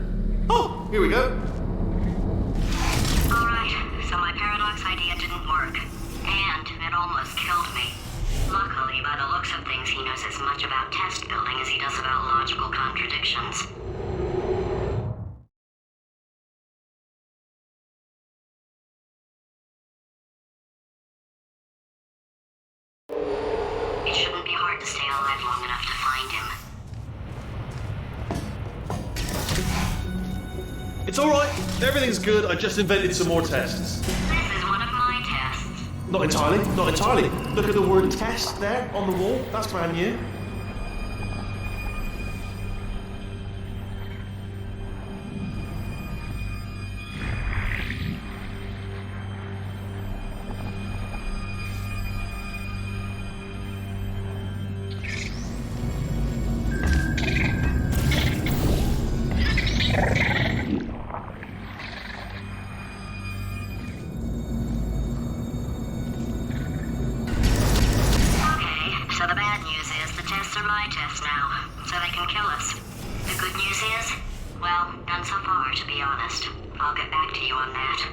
Oh, here we go. Alright, so my paradox idea didn't work. And it almost killed me. Luckily, by the looks of things, he knows as much about test building as he does about logical contradictions. It shouldn't be hard to stay alive long enough to find him. It's alright. Everything's good. I just invented some more tests. This is one of my tests. Not entirely. Not entirely. Look at the word test there on the wall. That's brand new. So the bad news is the tests are my tests now, so they can kill us. The good news is, well, none so far, to be honest. I'll get back to you on that.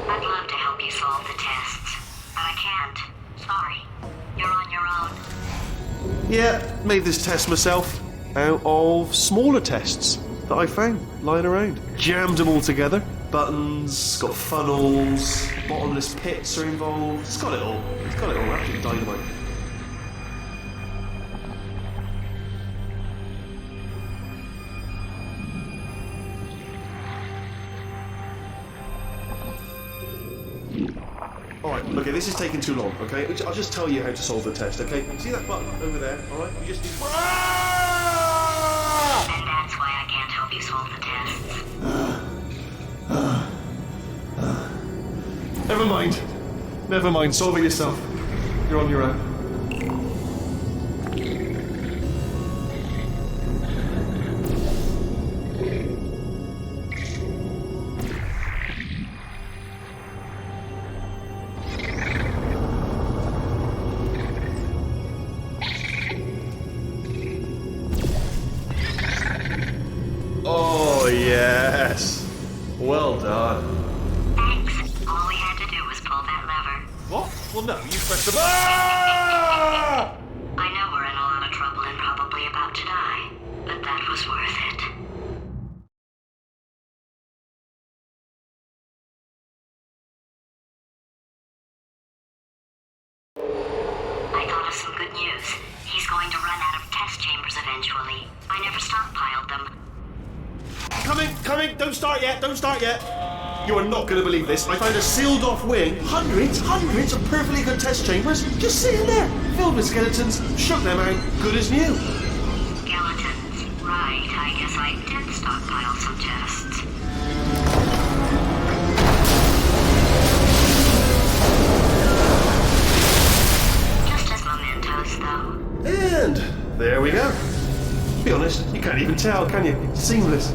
I'd love to help you solve the tests, but I can't. Sorry. You're on your own. Yeah, made this test myself out of smaller tests that I found lying around. Jammed them all together. Buttons, got funnels, bottomless pits are involved. It's got it all. It's got it all. Absolutely dynamite. Alright, okay, this is taking too long, okay? I'll just tell you how to solve the test, okay? See that button over there, alright? You just need... And that's why I can't help you solve the tests. Never mind. Never mind, solve it yourself. You're on your own. Oh, yes. Well done. Thanks. All we had to do was pull that lever. What? Well, no, you pressed the... Ah! I know we're in a lot of trouble and probably about to die, but that was worth it. I thought of some good news. He's going to run out of test chambers eventually. I never stockpiled them. Coming, don't start yet, You are not going to believe this. I found a sealed off wing, hundreds of perfectly good test chambers, just sitting there, filled with skeletons, shook them out, good as new. Skeletons. Right, I guess I did stockpile some tests. Just as mementos, though. And there we go. Be honest, you can't even tell, can you? It's seamless.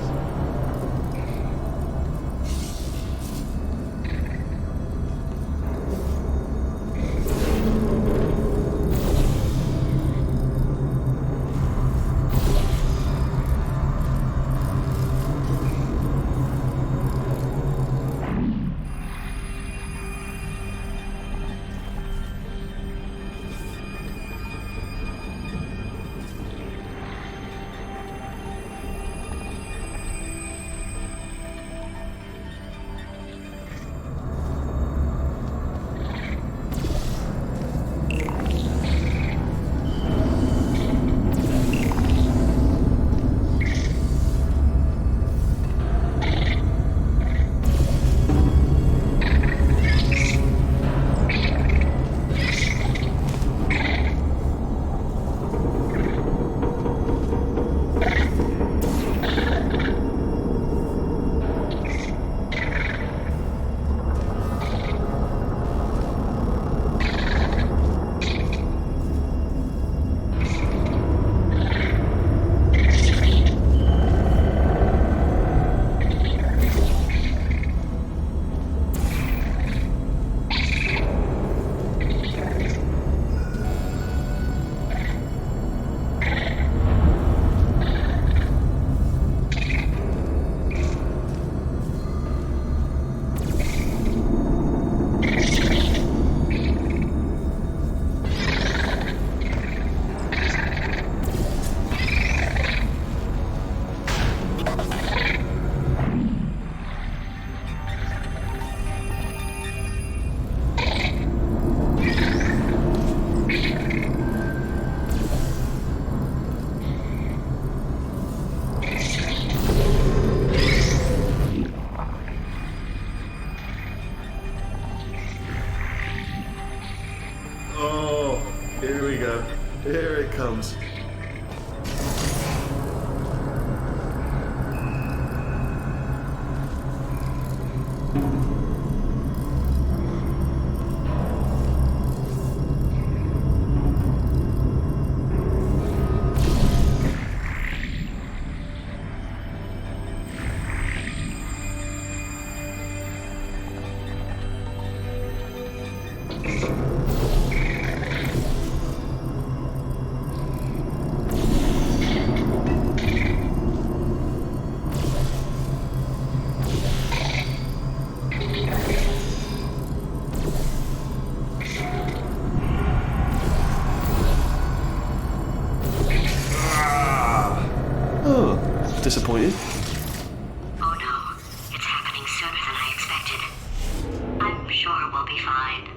Here we go. Here it comes. Disappointed. Oh no, it's happening sooner than I expected. I'm sure we'll be fine.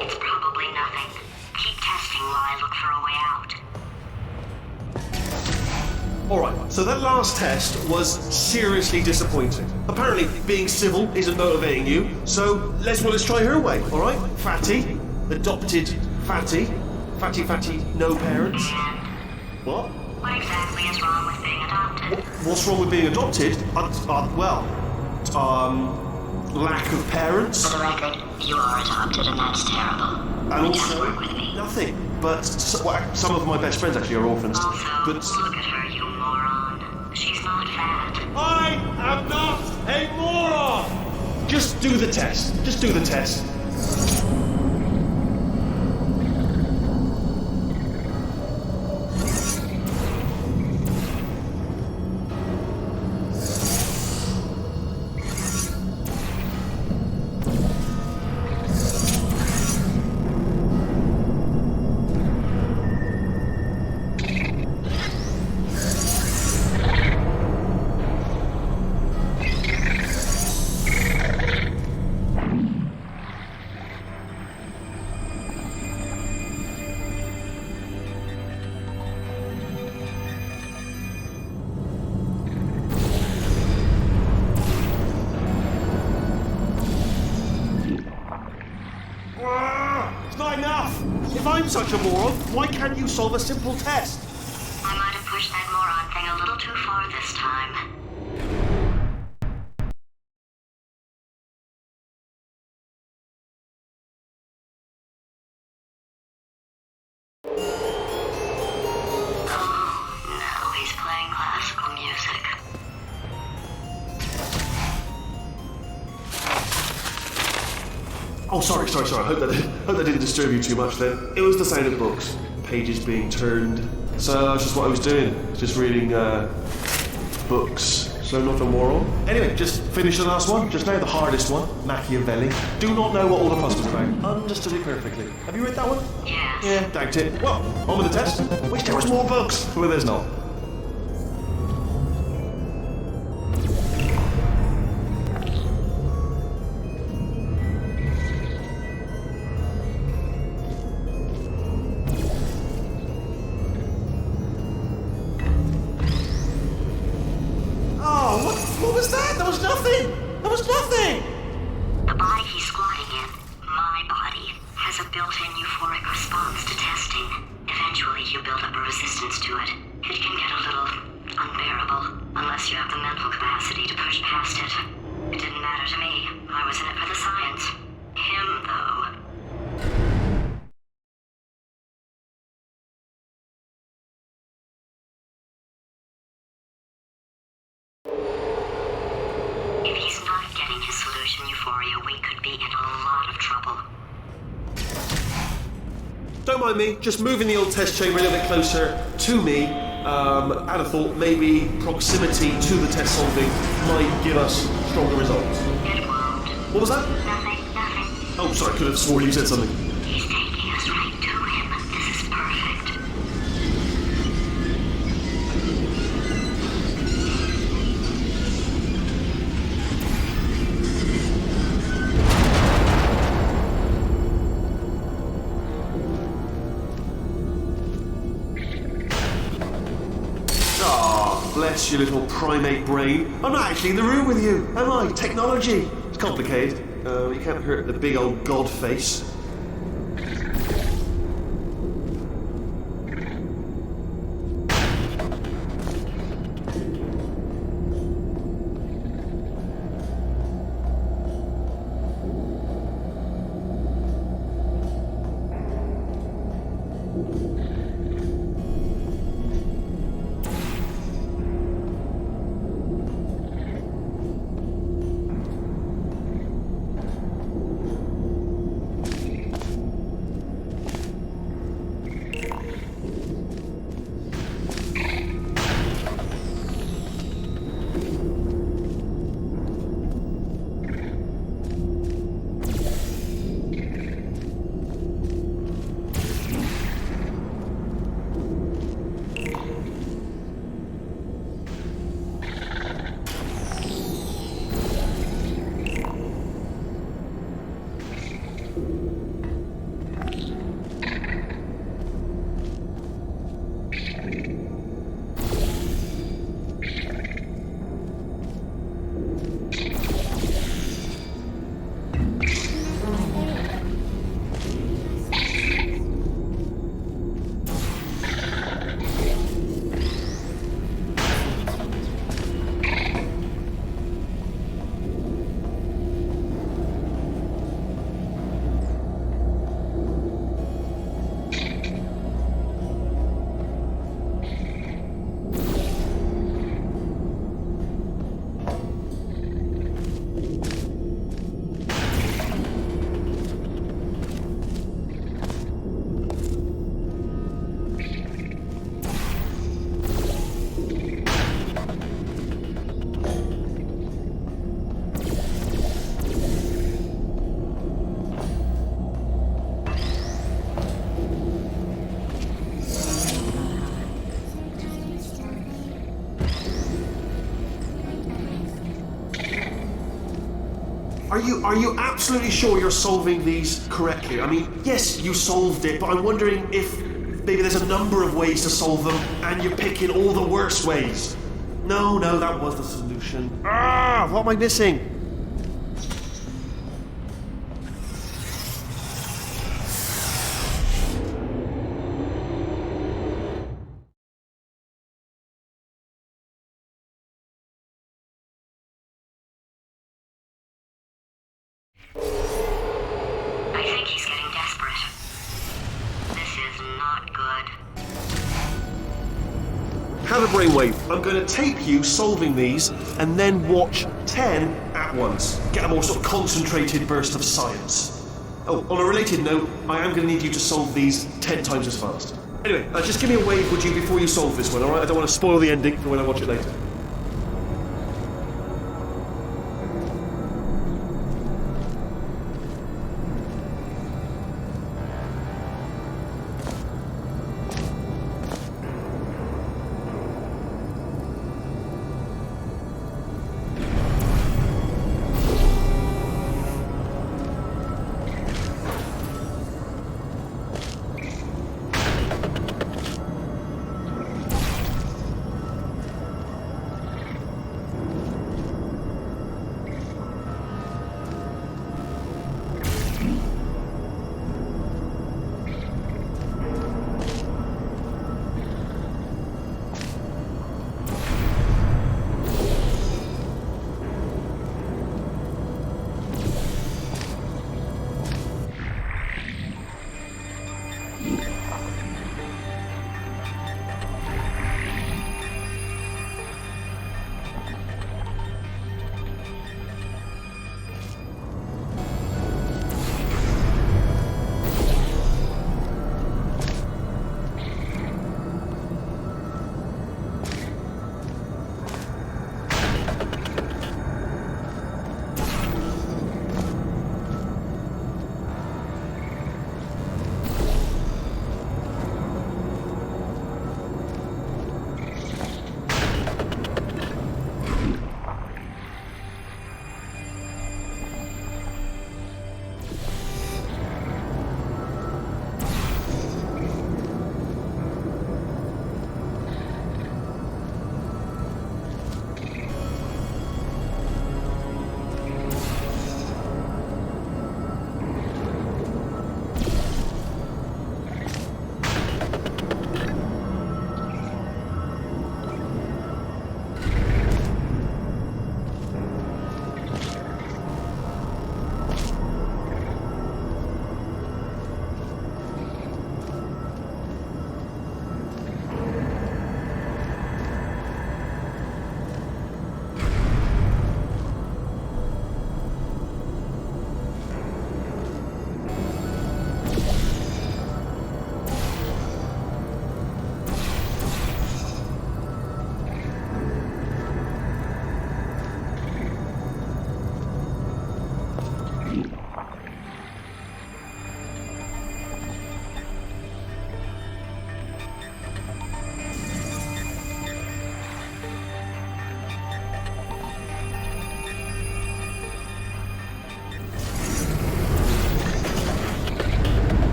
It's probably nothing. Keep testing while I look for a way out. Alright, so that last test was seriously disappointing. Apparently, being civil isn't motivating you, so let's try her way, alright? Fatty, adopted Fatty. Fatty, no parents. And What? what exactly is wrong with being adopted? What's wrong with being adopted? Lack of parents. For the record, you are adopted and that's terrible. And You can't also, work with me. nothing. But some of my best friends actually are orphans. Also, But look at her, you moron. She's not fat. I am not a moron! Just do the test. Just do the test. It's not enough! If I'm such a moron, why can't you solve a simple test? I might have pushed that moron thing a little too far this time. Oh, now he's playing classical music. Oh, sorry. Hope that didn't disturb you too much then. It was the sound of books. Pages being turned. So that's just what I was doing. Just reading, books. So not a moron. Anyway, just finished the last one. Just now, the hardest one. Machiavelli. Do not know what all the fuss was about. Understood it perfectly. Have you read that one? Yes. Yeah, doubt it. Well, on with the test. Wish there was more books. Well, there's not. What was that? There was nothing! There was nothing! The body he's squatting in, my body, has a built-in euphoric response to testing. Eventually, you build up a resistance to it. It can get a little unbearable, unless you have the mental capacity to push past it. It didn't matter to me. I was in it for the science. Him, though. If he's not getting his solution euphoria, we could be in a lot of trouble. Don't mind me, just moving the old test chamber a little bit closer to me. I'd have thought maybe proximity to the test solving might give us stronger results. It won't. What was that? Nothing. Oh, sorry, I could have sworn you said something. He's taking us right to him. This is perfect. bless your little primate brain. I'm not actually in the room with you, am I? Technology. It's complicated. You can't hurt the big old god face. Are you absolutely sure you're solving these correctly? I mean, yes, you solved it, but I'm wondering if maybe there's a number of ways to solve them and you're picking all the worst ways. No, that was the solution. What am I missing? I think he's getting desperate. This is not good. Have a brainwave. I'm going to tape you solving these and then watch 10 at once. Get a more sort of concentrated burst of science. Oh, on a related note, I am going to need you to solve these 10 times as fast. Anyway, just give me a wave, would you, before you solve this one, alright? I don't want to spoil the ending for when I watch it later.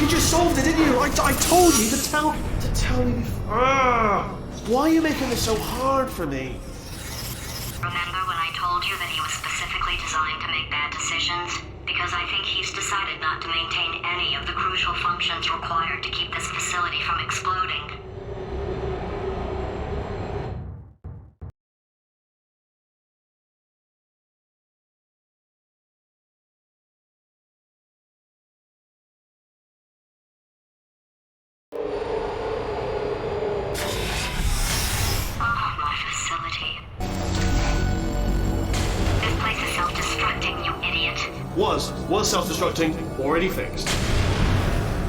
You just solved it, didn't you? I told you to tell me before. Why are you making this so hard for me? Remember when I told you that he was specifically designed to make bad decisions? Because I think he's decided not to maintain any of the crucial functions required to keep this facility from exploding. Was self-destructing, already fixed.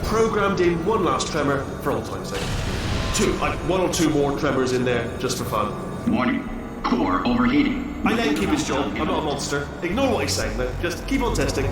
Programmed in one last tremor for old time's sake. One or two more tremors in there, just for fun. Warning. Core overheating. I let him keep his job, I'm not a monster. Ignore what he's saying, then. Just keep on testing.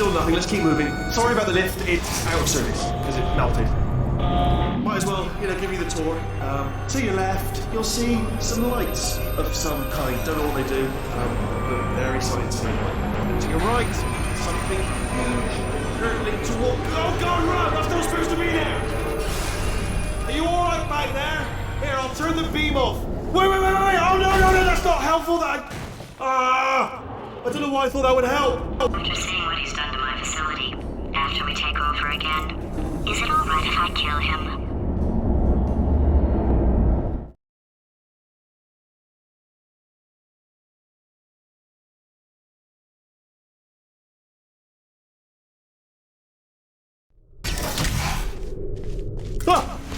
still nothing. Let's keep moving. Sorry about the lift. It's out of service because it melted. Might as well, give you the tour. To your left, you'll see some lights of some kind. Don't know what they do, but very sciencey. To your right, something huge hurtling toward. Oh God, run! That's not supposed to be there. Are you all right back there? Here, I'll turn the beam off. Wait! Oh no! That's not helpful. I don't know why I thought that would help. After seeing what he's done to my facility, after we take over again, is it alright if I kill him?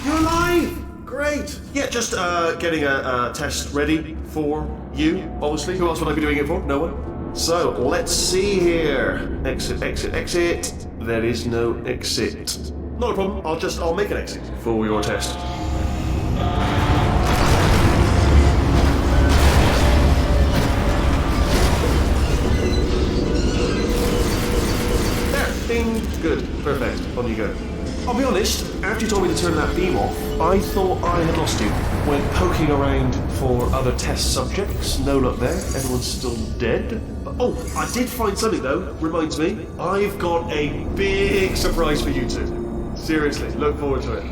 You're alive! Great! Yeah, just getting a test ready for you, obviously. Who else would I be doing it for? No one? So, let's see here. Exit. There is no exit. Not a problem, I'll make an exit for your test. There, ding, good, perfect, on you go. I'll be honest, after you told me to turn that beam off, I thought I had lost you. Went poking around for other test subjects, no luck there, everyone's still dead. Oh, I did find something though, reminds me. I've got a big surprise for you two. Seriously, look forward to it.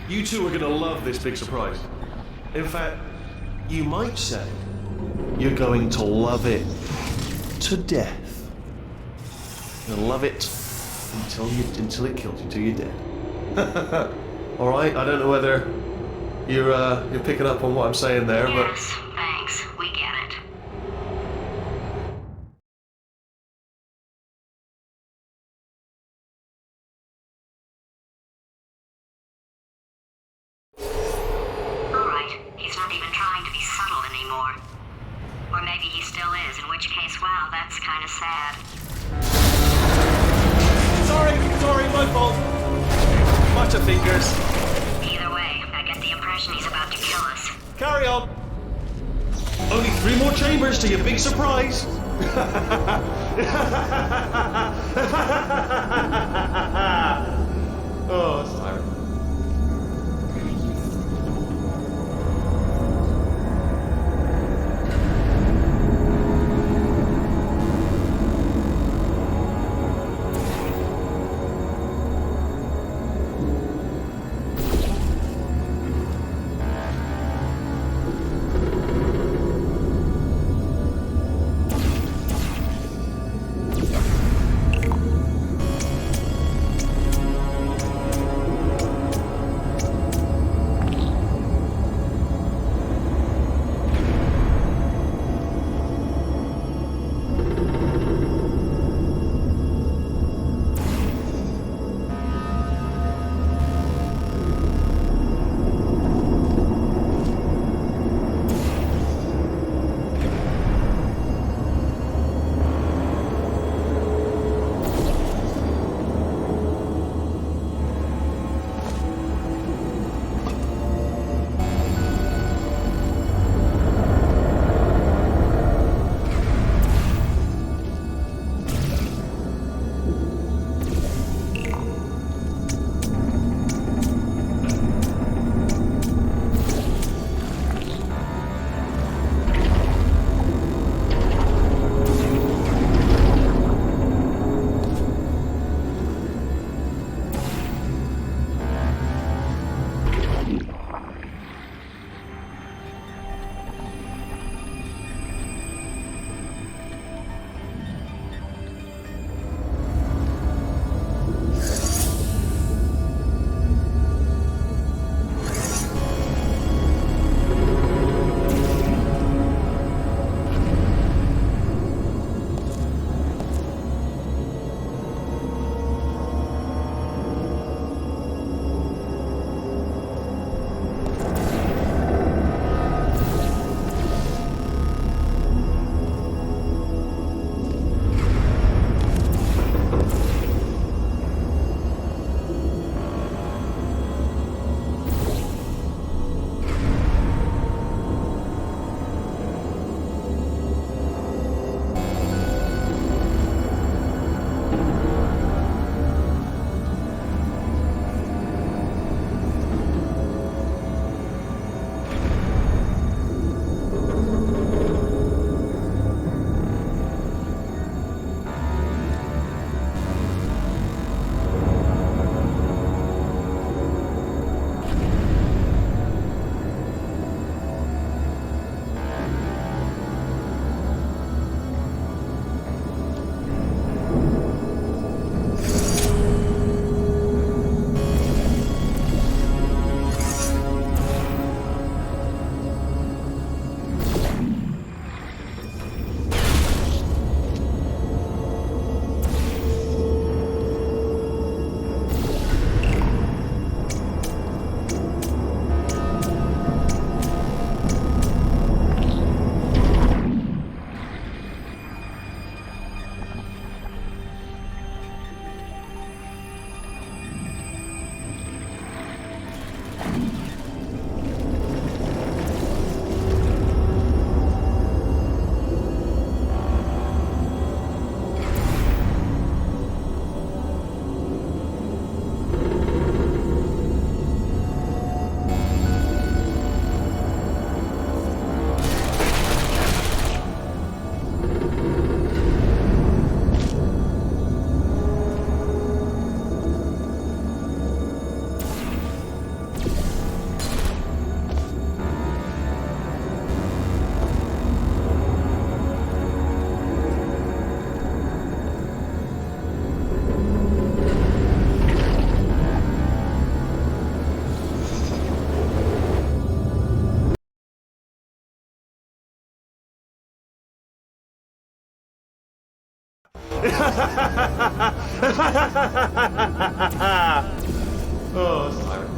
You two are gonna love this big surprise. In fact, you might say you're going to love it to death. You'll love it until it kills you, till you're dead. All right. I don't know whether you're picking up on what I'm saying there, but. Yes, thanks. We get it. Alright, he's not even trying to be subtle anymore. Or maybe he still is, in which case, wow, that's kind of sad. Sorry, my fault. Butterfingers. Either way, I get the impression he's about to kill us. Carry on. Only 3 more chambers to your big surprise. Oh, that's tiring. Oh, that's tiring.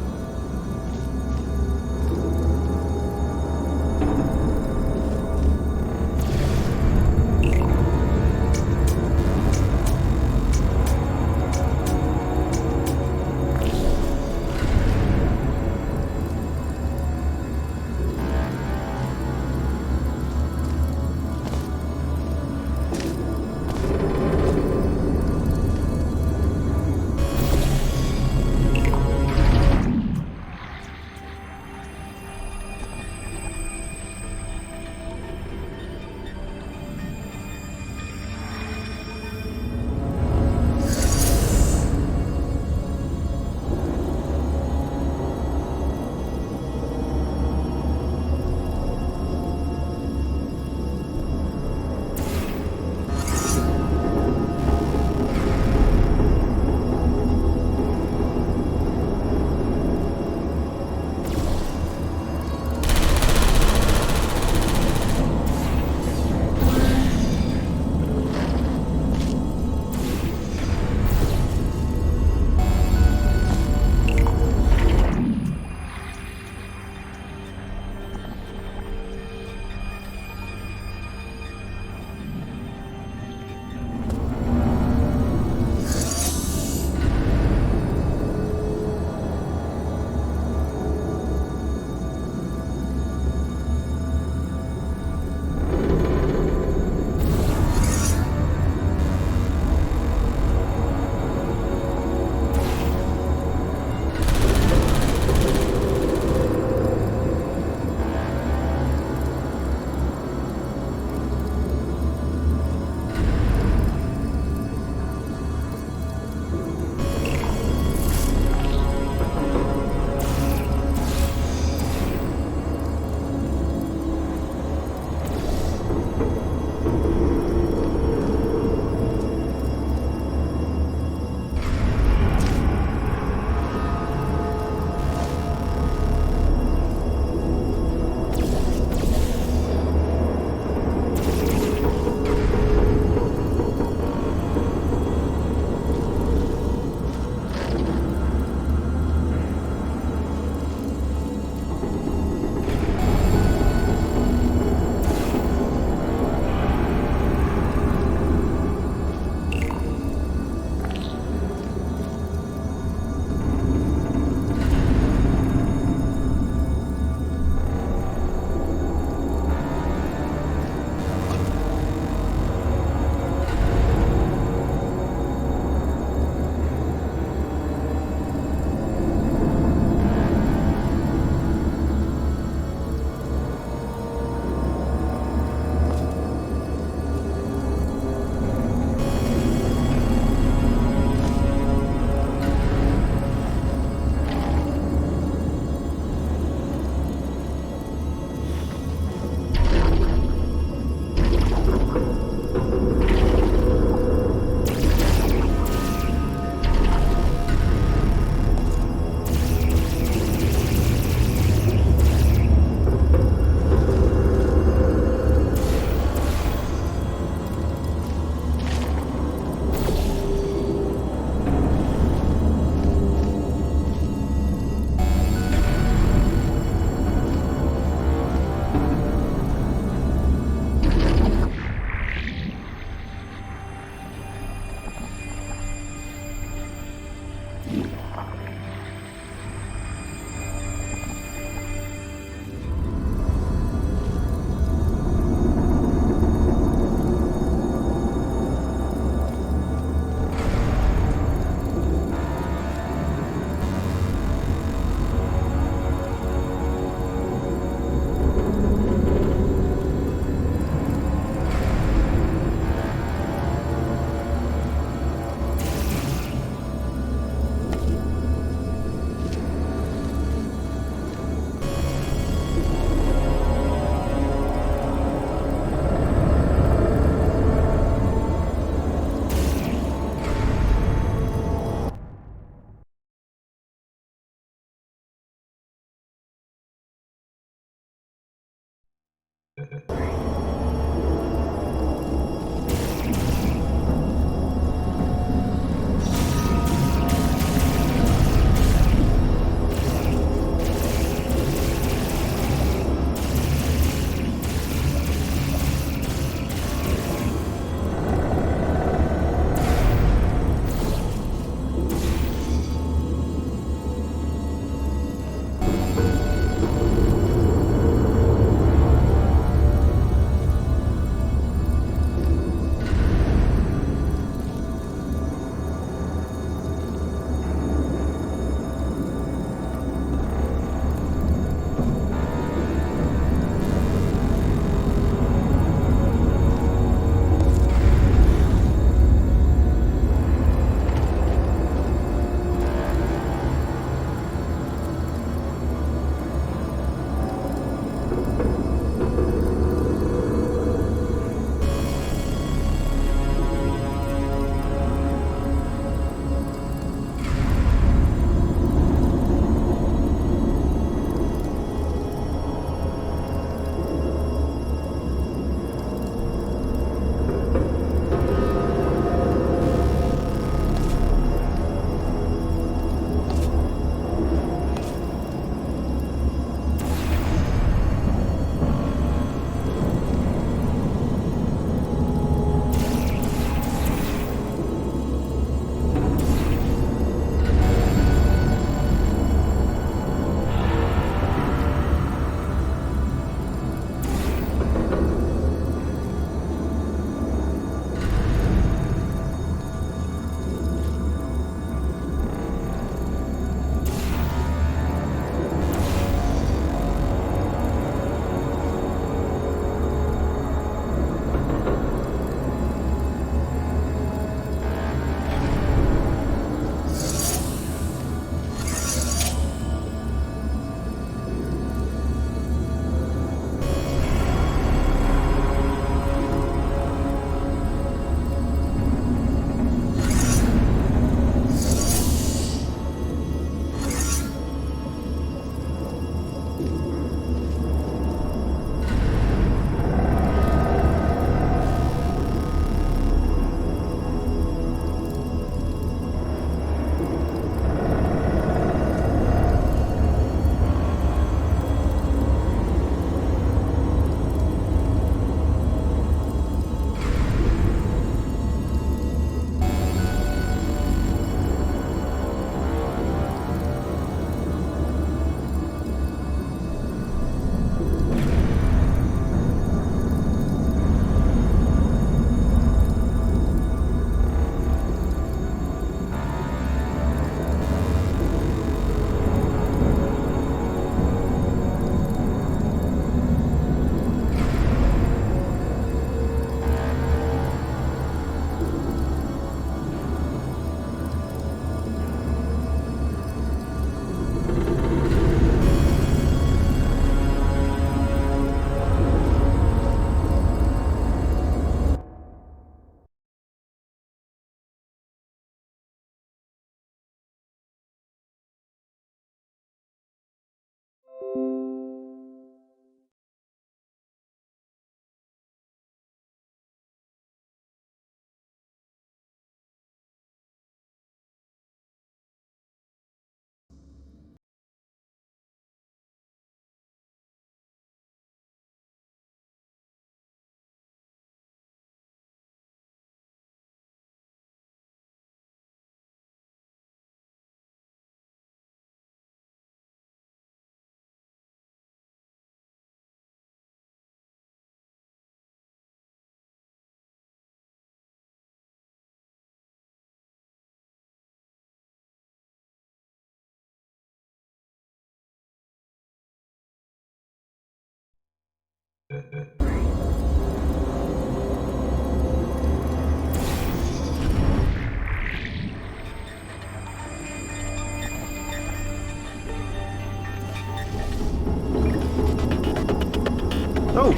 Oh,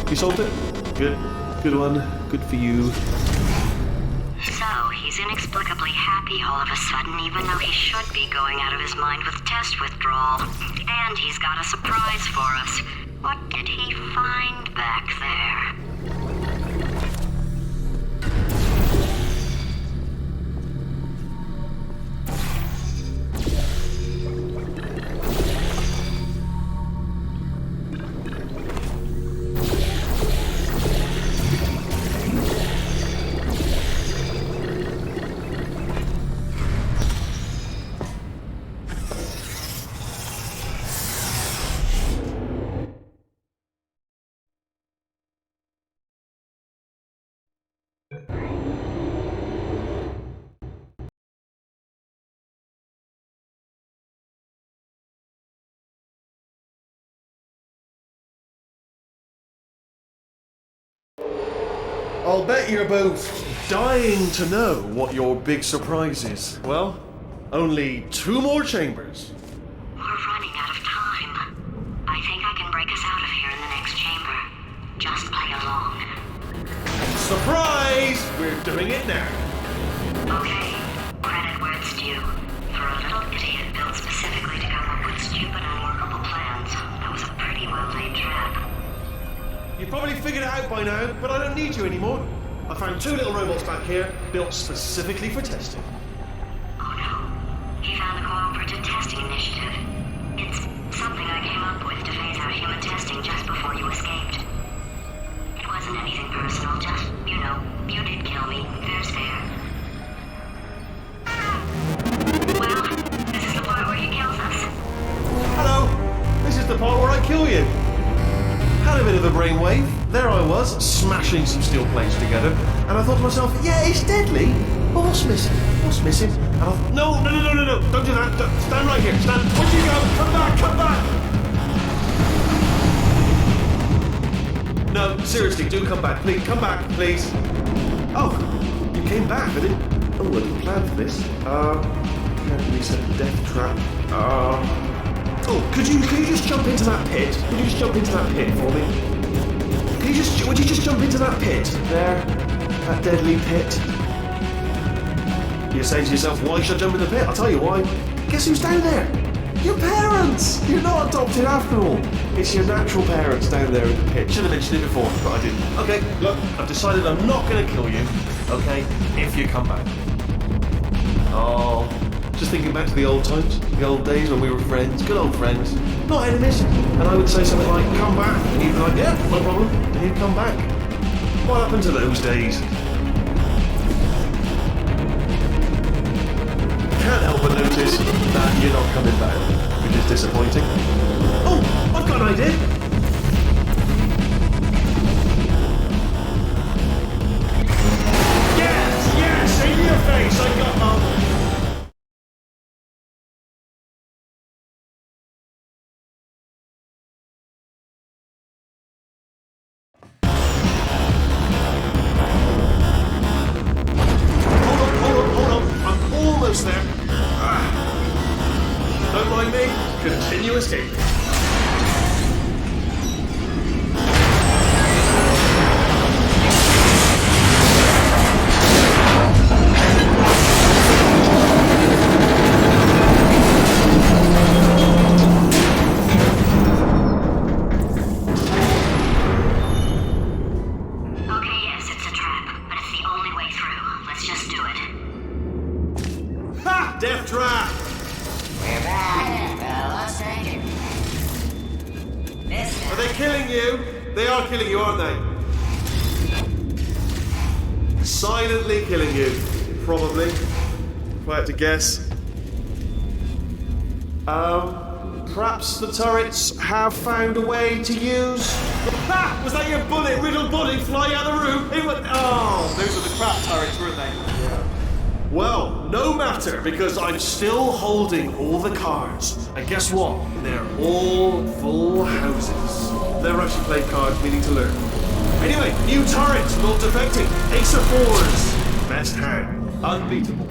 you solved it? Good. Good one. Good for you. So, he's inexplicably happy all of a sudden, even though he should be going out of his mind with test withdrawal. And he's got a surprise for us. What did he find back there? I'll bet you're both dying to know what your big surprise is. Well, only 2 more chambers. We're running out of time. I think I can break us out of here in the next chamber. Just play along. Surprise! We're doing it now. Okay, credit where it's due. For a little idiot built specifically to come up with stupid and unworkable plans, that was a pretty well-laid trap. You probably figured it out by now, but I don't need you anymore. I found 2 little robots back here, built specifically for testing. Oh no, he found the Cooperative Testing Initiative. It's something I came up with to phase out human testing just before you escaped. It wasn't anything personal, just, you did kill me. Fair's fair. Well, this is the part where he kills us. Hello! This is the part where I kill you. Had a bit of a brainwave. There I was, smashing some steel plates together, and I thought to myself, yeah, it's deadly. But what's missing? What's missing? And I thought, no, don't do that. Stand right here. Stand. Where'd you go? Come back. No, seriously, do come back. Please, come back, please. Oh, you came back. I didn't plan for this. Apparently set a death trap. Oh, could you just jump into that pit? Would you just jump into that pit for me? Would you just jump into that pit? There. That deadly pit. You're saying to yourself, why should I jump in the pit? I'll tell you why. Guess who's down there? Your parents! You're not adopted after all. It's your natural parents down there in the pit. Should have mentioned it before, but I didn't. Okay, look, I've decided I'm not going to kill you, okay, if you come back. Oh, just thinking back to the old times, the old days when we were friends, good old friends, not enemies. And I would say something like, come back, and he'd be like, yeah, no problem, and he'd come back. What happened to those days? Can't help but notice that you're not coming back, which is disappointing. Oh, I've got an idea. Yes, in your face, I got Hold on, I'm almost there. Don't mind me, continue escaping. Death trap! We're back. Hello, stranger. This Are they killing you? They are killing you, aren't they? Silently killing you. Probably. If I had to guess. Perhaps the turrets have found a way to use... Ha! Was that your bullet-riddled body flying out of the room? It went... Oh, those were the crap turrets, weren't they? Yeah. Well, no matter, because I'm still holding all the cards. And guess what? They're all full houses. Never actually played cards, meaning to learn. Anyway, new turrets, not defecting. Ace of fours. Best hand. Unbeatable.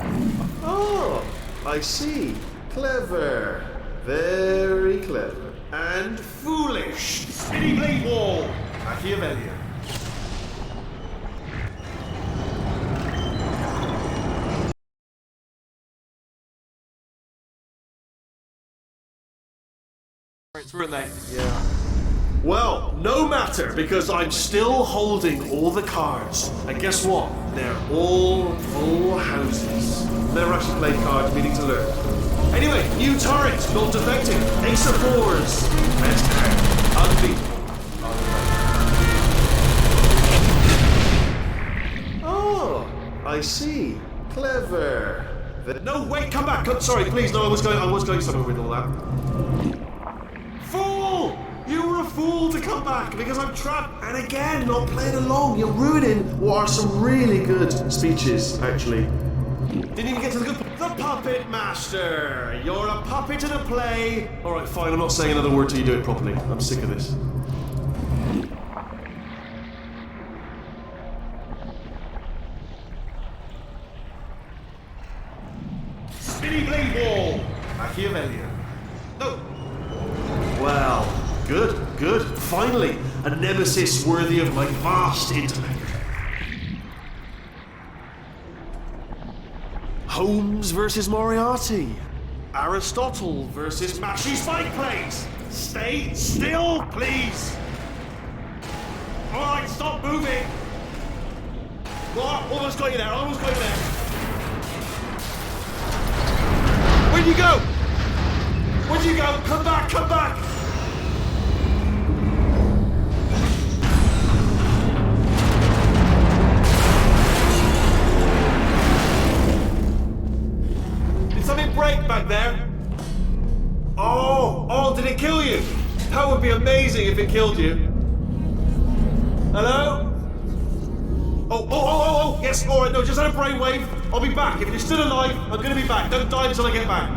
Oh, I see. Clever. Very clever. And foolish. Spinny blade wall. Machiavellian. Weren't they? Yeah. Well, no matter, because I'm still holding all the cards. And guess what? They're all full houses. Never actually played cards, meaning to learn. Anyway, new turret, not defecting. Ace of fours. Best card. Unbeatable. Oh, I see. Clever. No, wait, come back. Sorry, please. No, I was going somewhere with all that. Fool! You were a fool to come back because I'm trapped. And again, not playing along. You're ruining what are some really good speeches, actually. Didn't even get to the good. The Puppet Master. You're a puppet in a play. All right, fine. I'm not saying another word till you do it properly. I'm sick of this. Spinny blade wall. Machiavellian. No. Well. Good. Finally, a nemesis worthy of my vast intellect. Holmes versus Moriarty. Aristotle versus Mashy Spike Plays. Stay still, please. All right, stop moving. What? Almost got you there. Where'd you go? Come back. Something break back there? Oh, did it kill you? That would be amazing if it killed you. Hello? Oh, yes, alright, no, just had a brainwave. I'll be back. If you're still alive, I'm gonna be back. Don't die until I get back.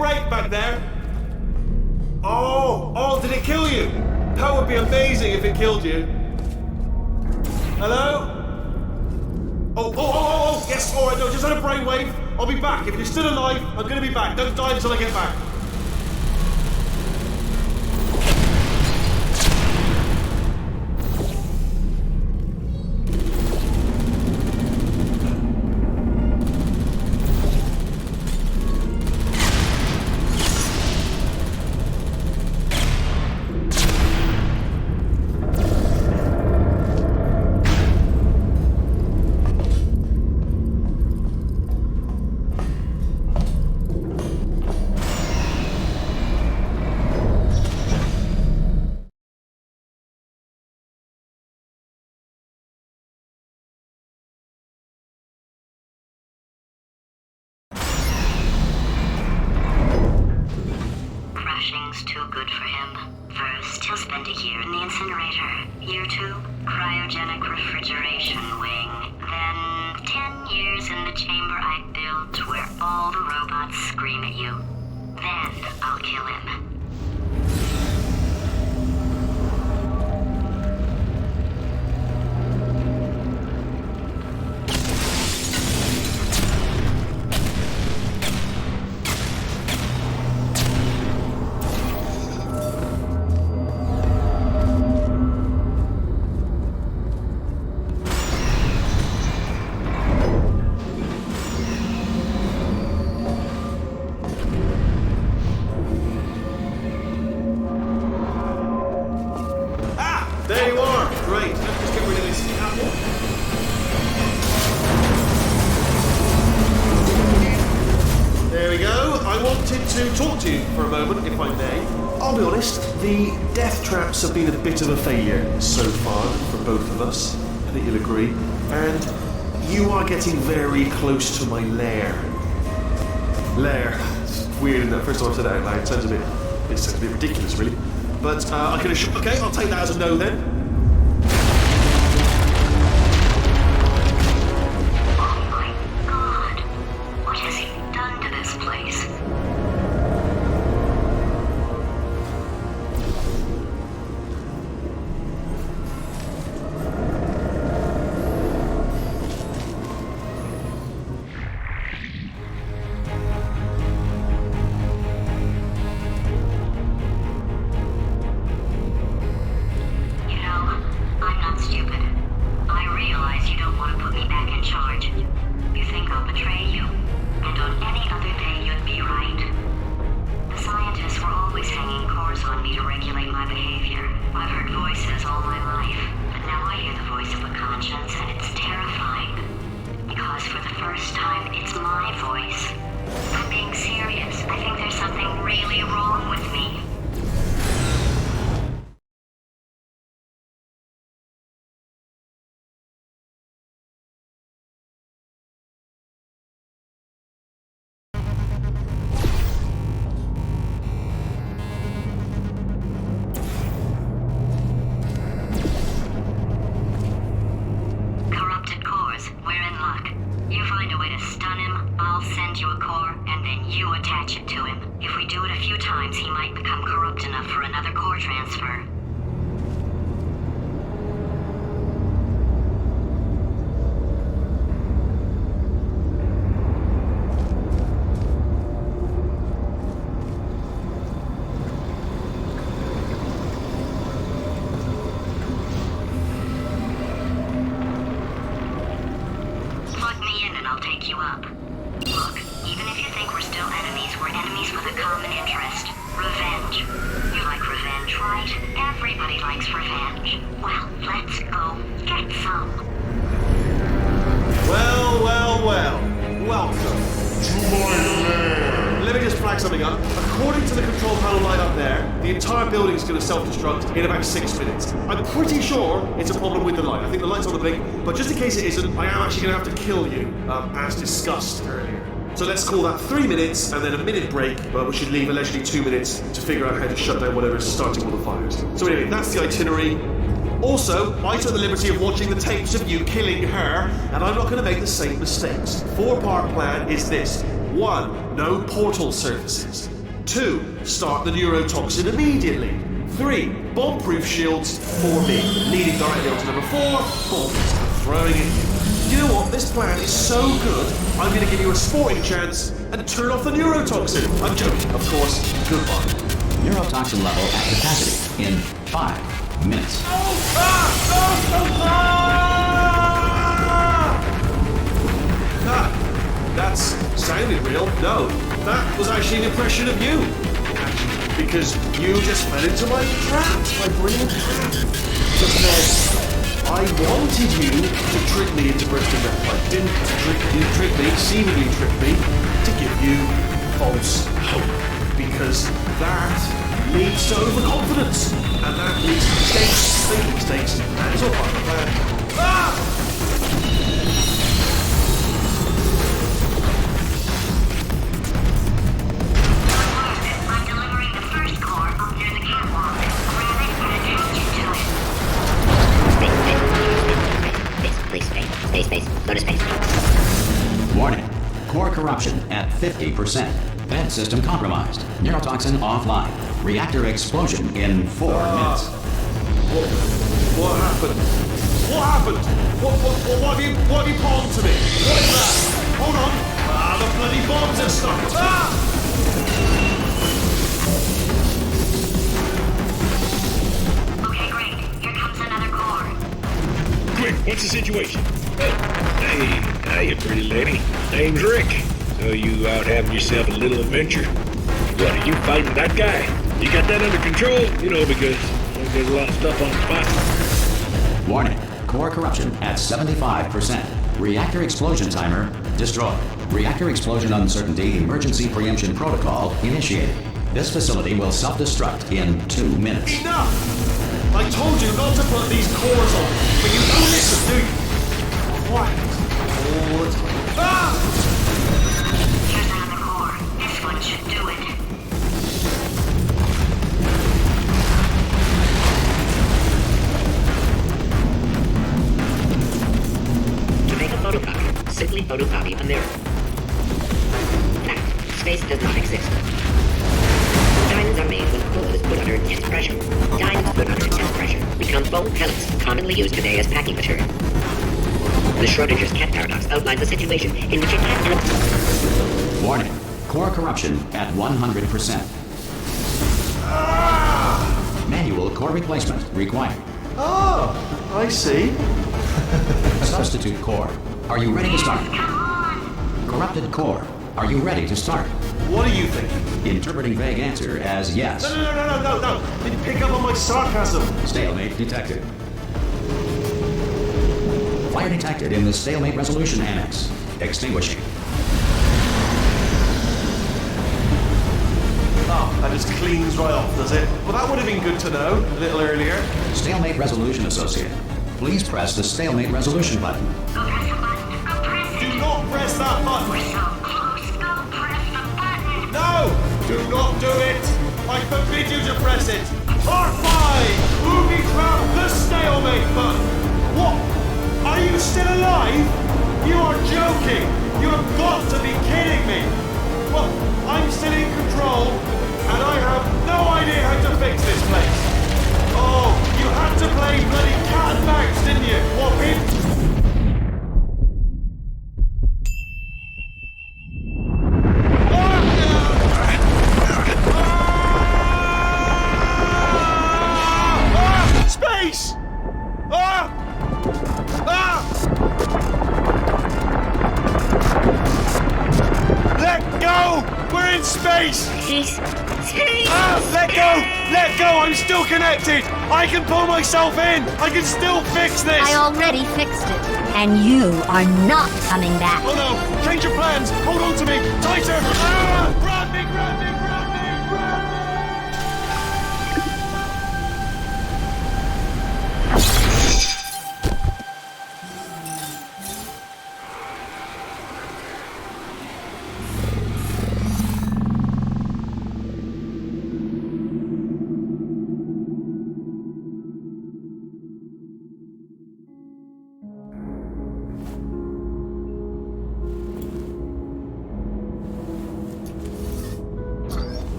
break back there? Oh, did it kill you? That would be amazing if it killed you. Hello? Oh, yes, alright, no, just had a brainwave. I'll be back. If you're still alive, I'm gonna be back. Don't die until I get back. spend a year in the incinerator. Year 2, cryogenic refrigeration wing. Then 10 years in the chamber I built where all the robots scream at you. Then I'll kill him. There you are! Great, let's just get rid of this apple. There we go. I wanted to talk to you for a moment, if I may. I'll be honest, the death traps have been a bit of a failure so far for both of us. I think you'll agree. And you are getting very close to my lair. Lair. It's weird, isn't it? First time I've said that out loud. It sounds a bit ridiculous, really. But I can assure... Okay, I'll take that as a no then. Oh my god. What has he done to this place? Going to self-destruct in about 6 minutes. I'm pretty sure it's a problem with the light. I think the light's on the blink, but just in case it isn't, I am actually going to have to kill you, as discussed earlier. So let's call that 3 minutes and then a minute break, but we should leave allegedly 2 minutes to figure out how to shut down whatever is starting all the fires. So anyway, that's the itinerary. Also, I took the liberty of watching the tapes of you killing her, and I'm not going to make the same mistakes. 4-part plan is this. 1. No portal surfaces. 2. Start the neurotoxin immediately. 3. Bomb-proof shields for me. Leading directly on to number 4. Bombs. Throwing it. You know what? This plan is so good, I'm going to give you a sporting chance and turn off the neurotoxin. I'm joking, of course. Goodbye. Neurotoxin level at capacity in 5 minutes. That's sounded real. No, that was actually an impression of you. Because you just fell into my trap, my brilliant trap. Because I wanted you to trick me into bursting that pipe. Didn't trick me, seemingly trick me, to give you false hope. Because that leads to overconfidence. And that leads to mistakes, making mistakes, and it's all part of the plan. Ah! I'm delivering the first core up near the catwalk. Grab it and corruption at 50%. Vent system compromised. Neurotoxin offline. Reactor explosion in 4 minutes. What happened? What happened? What have you put onto me? What is that? Hold on. The bloody bombs have stuck. Okay, great. Here comes another core. Quick, what's the situation? Hey, you pretty lady. Name's Rick. So you out having yourself a little adventure? What, are you fighting that guy? You got that under control? You know, because there's a lot of stuff on the spot. Warning. Core corruption at 75%. Reactor explosion timer destroyed. Reactor explosion uncertainty emergency preemption protocol initiated. This facility will self-destruct in 2 minutes. Enough! I told you not to put these cores on, but you don't listen, do you? Quiet. All the time. Here's another core. This one should do it. To make a photocopy, simply photocopy a mirror. Fact, space does not exist. Diamonds are made when coal is put under intense pressure. Diamonds put under intense pressure become foam pellets, commonly used today as packing material. The Schrodinger's cat paradox outlines a situation in which a cat and a... Warning. Core corruption at 100%. Manual core replacement required. Oh, I see. Substitute core. Are you ready to start? Corrupted core. Are you ready to start? What are you thinking? Interpreting vague answer as yes. No. Didn't pick up on my sarcasm. Stalemate detected. Fire detected in the stalemate resolution annex. Extinguishing. Oh, that just cleans right off, does it? Well, that would have been good to know a little earlier. Stalemate resolution associate. Please press the stalemate resolution button. Go press the button. Go press it. Do not press that button. We're so close. Go press the button. No! Do not do it! I forbid you to press it! R5! Booby trap the stalemate button! What? Are you still alive? You are joking! You have got to be kidding me! Well, I'm still in control, and I have no idea how to fix this place! Oh, you had to play bloody cat and mouse, didn't you? Whopping! Space! Let go! We're in space! Let go! Let go! I'm still connected! I can pull myself in! I can still fix this! I already fixed it. And you are not coming back. Oh no! Change your plans! Hold on to me! Tighter! Grab me! Grab me! Grab me! Grab me!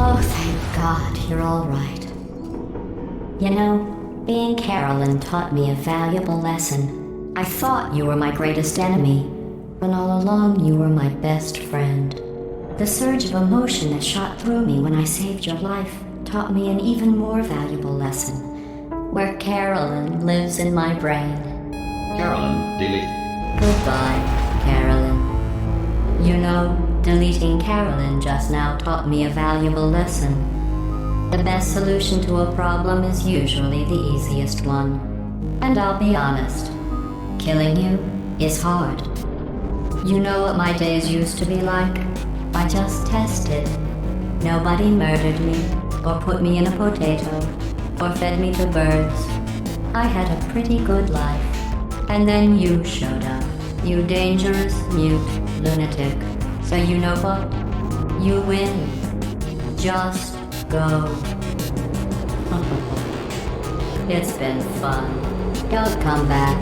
Oh, thank God, you're all right. You know, being Carolyn taught me a valuable lesson. I thought you were my greatest enemy, when all along you were my best friend. The surge of emotion that shot through me when I saved your life taught me an even more valuable lesson, where Carolyn lives in my brain. Carolyn, delete. Goodbye, Carolyn. You know, deleting Carolyn just now taught me a valuable lesson. The best solution to a problem is usually the easiest one. And I'll be honest, killing you is hard. You know what my days used to be like? I just tested. Nobody murdered me, or put me in a potato, or fed me to birds. I had a pretty good life. And then you showed up, you dangerous, mute lunatic. So you know what? You win. Just go. It's been fun. Don't come back.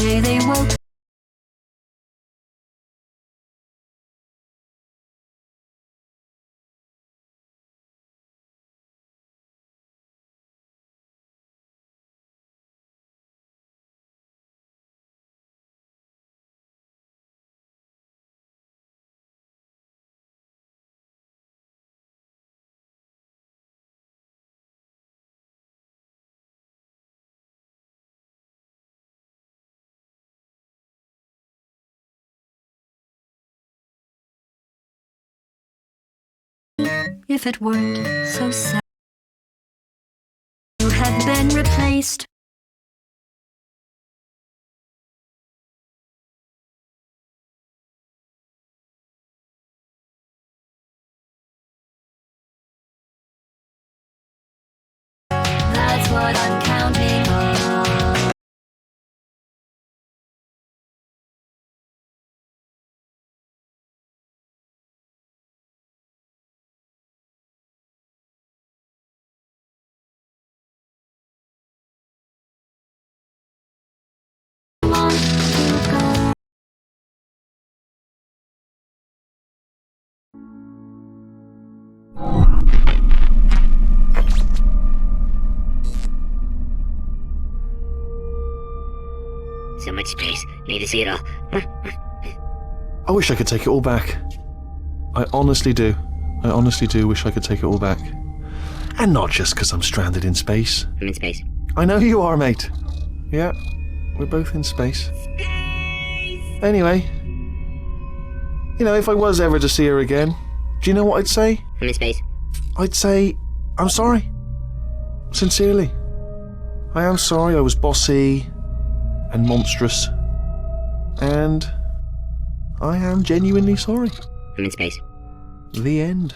day they woke. If it weren't so sad, you had been replaced. That's what I'm counting on. Want to go. So much space. Need to see it all. I wish I could take it all back. I honestly do. I honestly do wish I could take it all back. And not just because I'm stranded in space. I'm in space. I know you are, mate. Yeah, we're both in space. Anyway, you know, if I was ever to see her again, do you know what I'd say? I'm in space. I'd say, I'm sorry. Sincerely. I am sorry I was bossy and monstrous. And I am genuinely sorry. I'm in space. The end.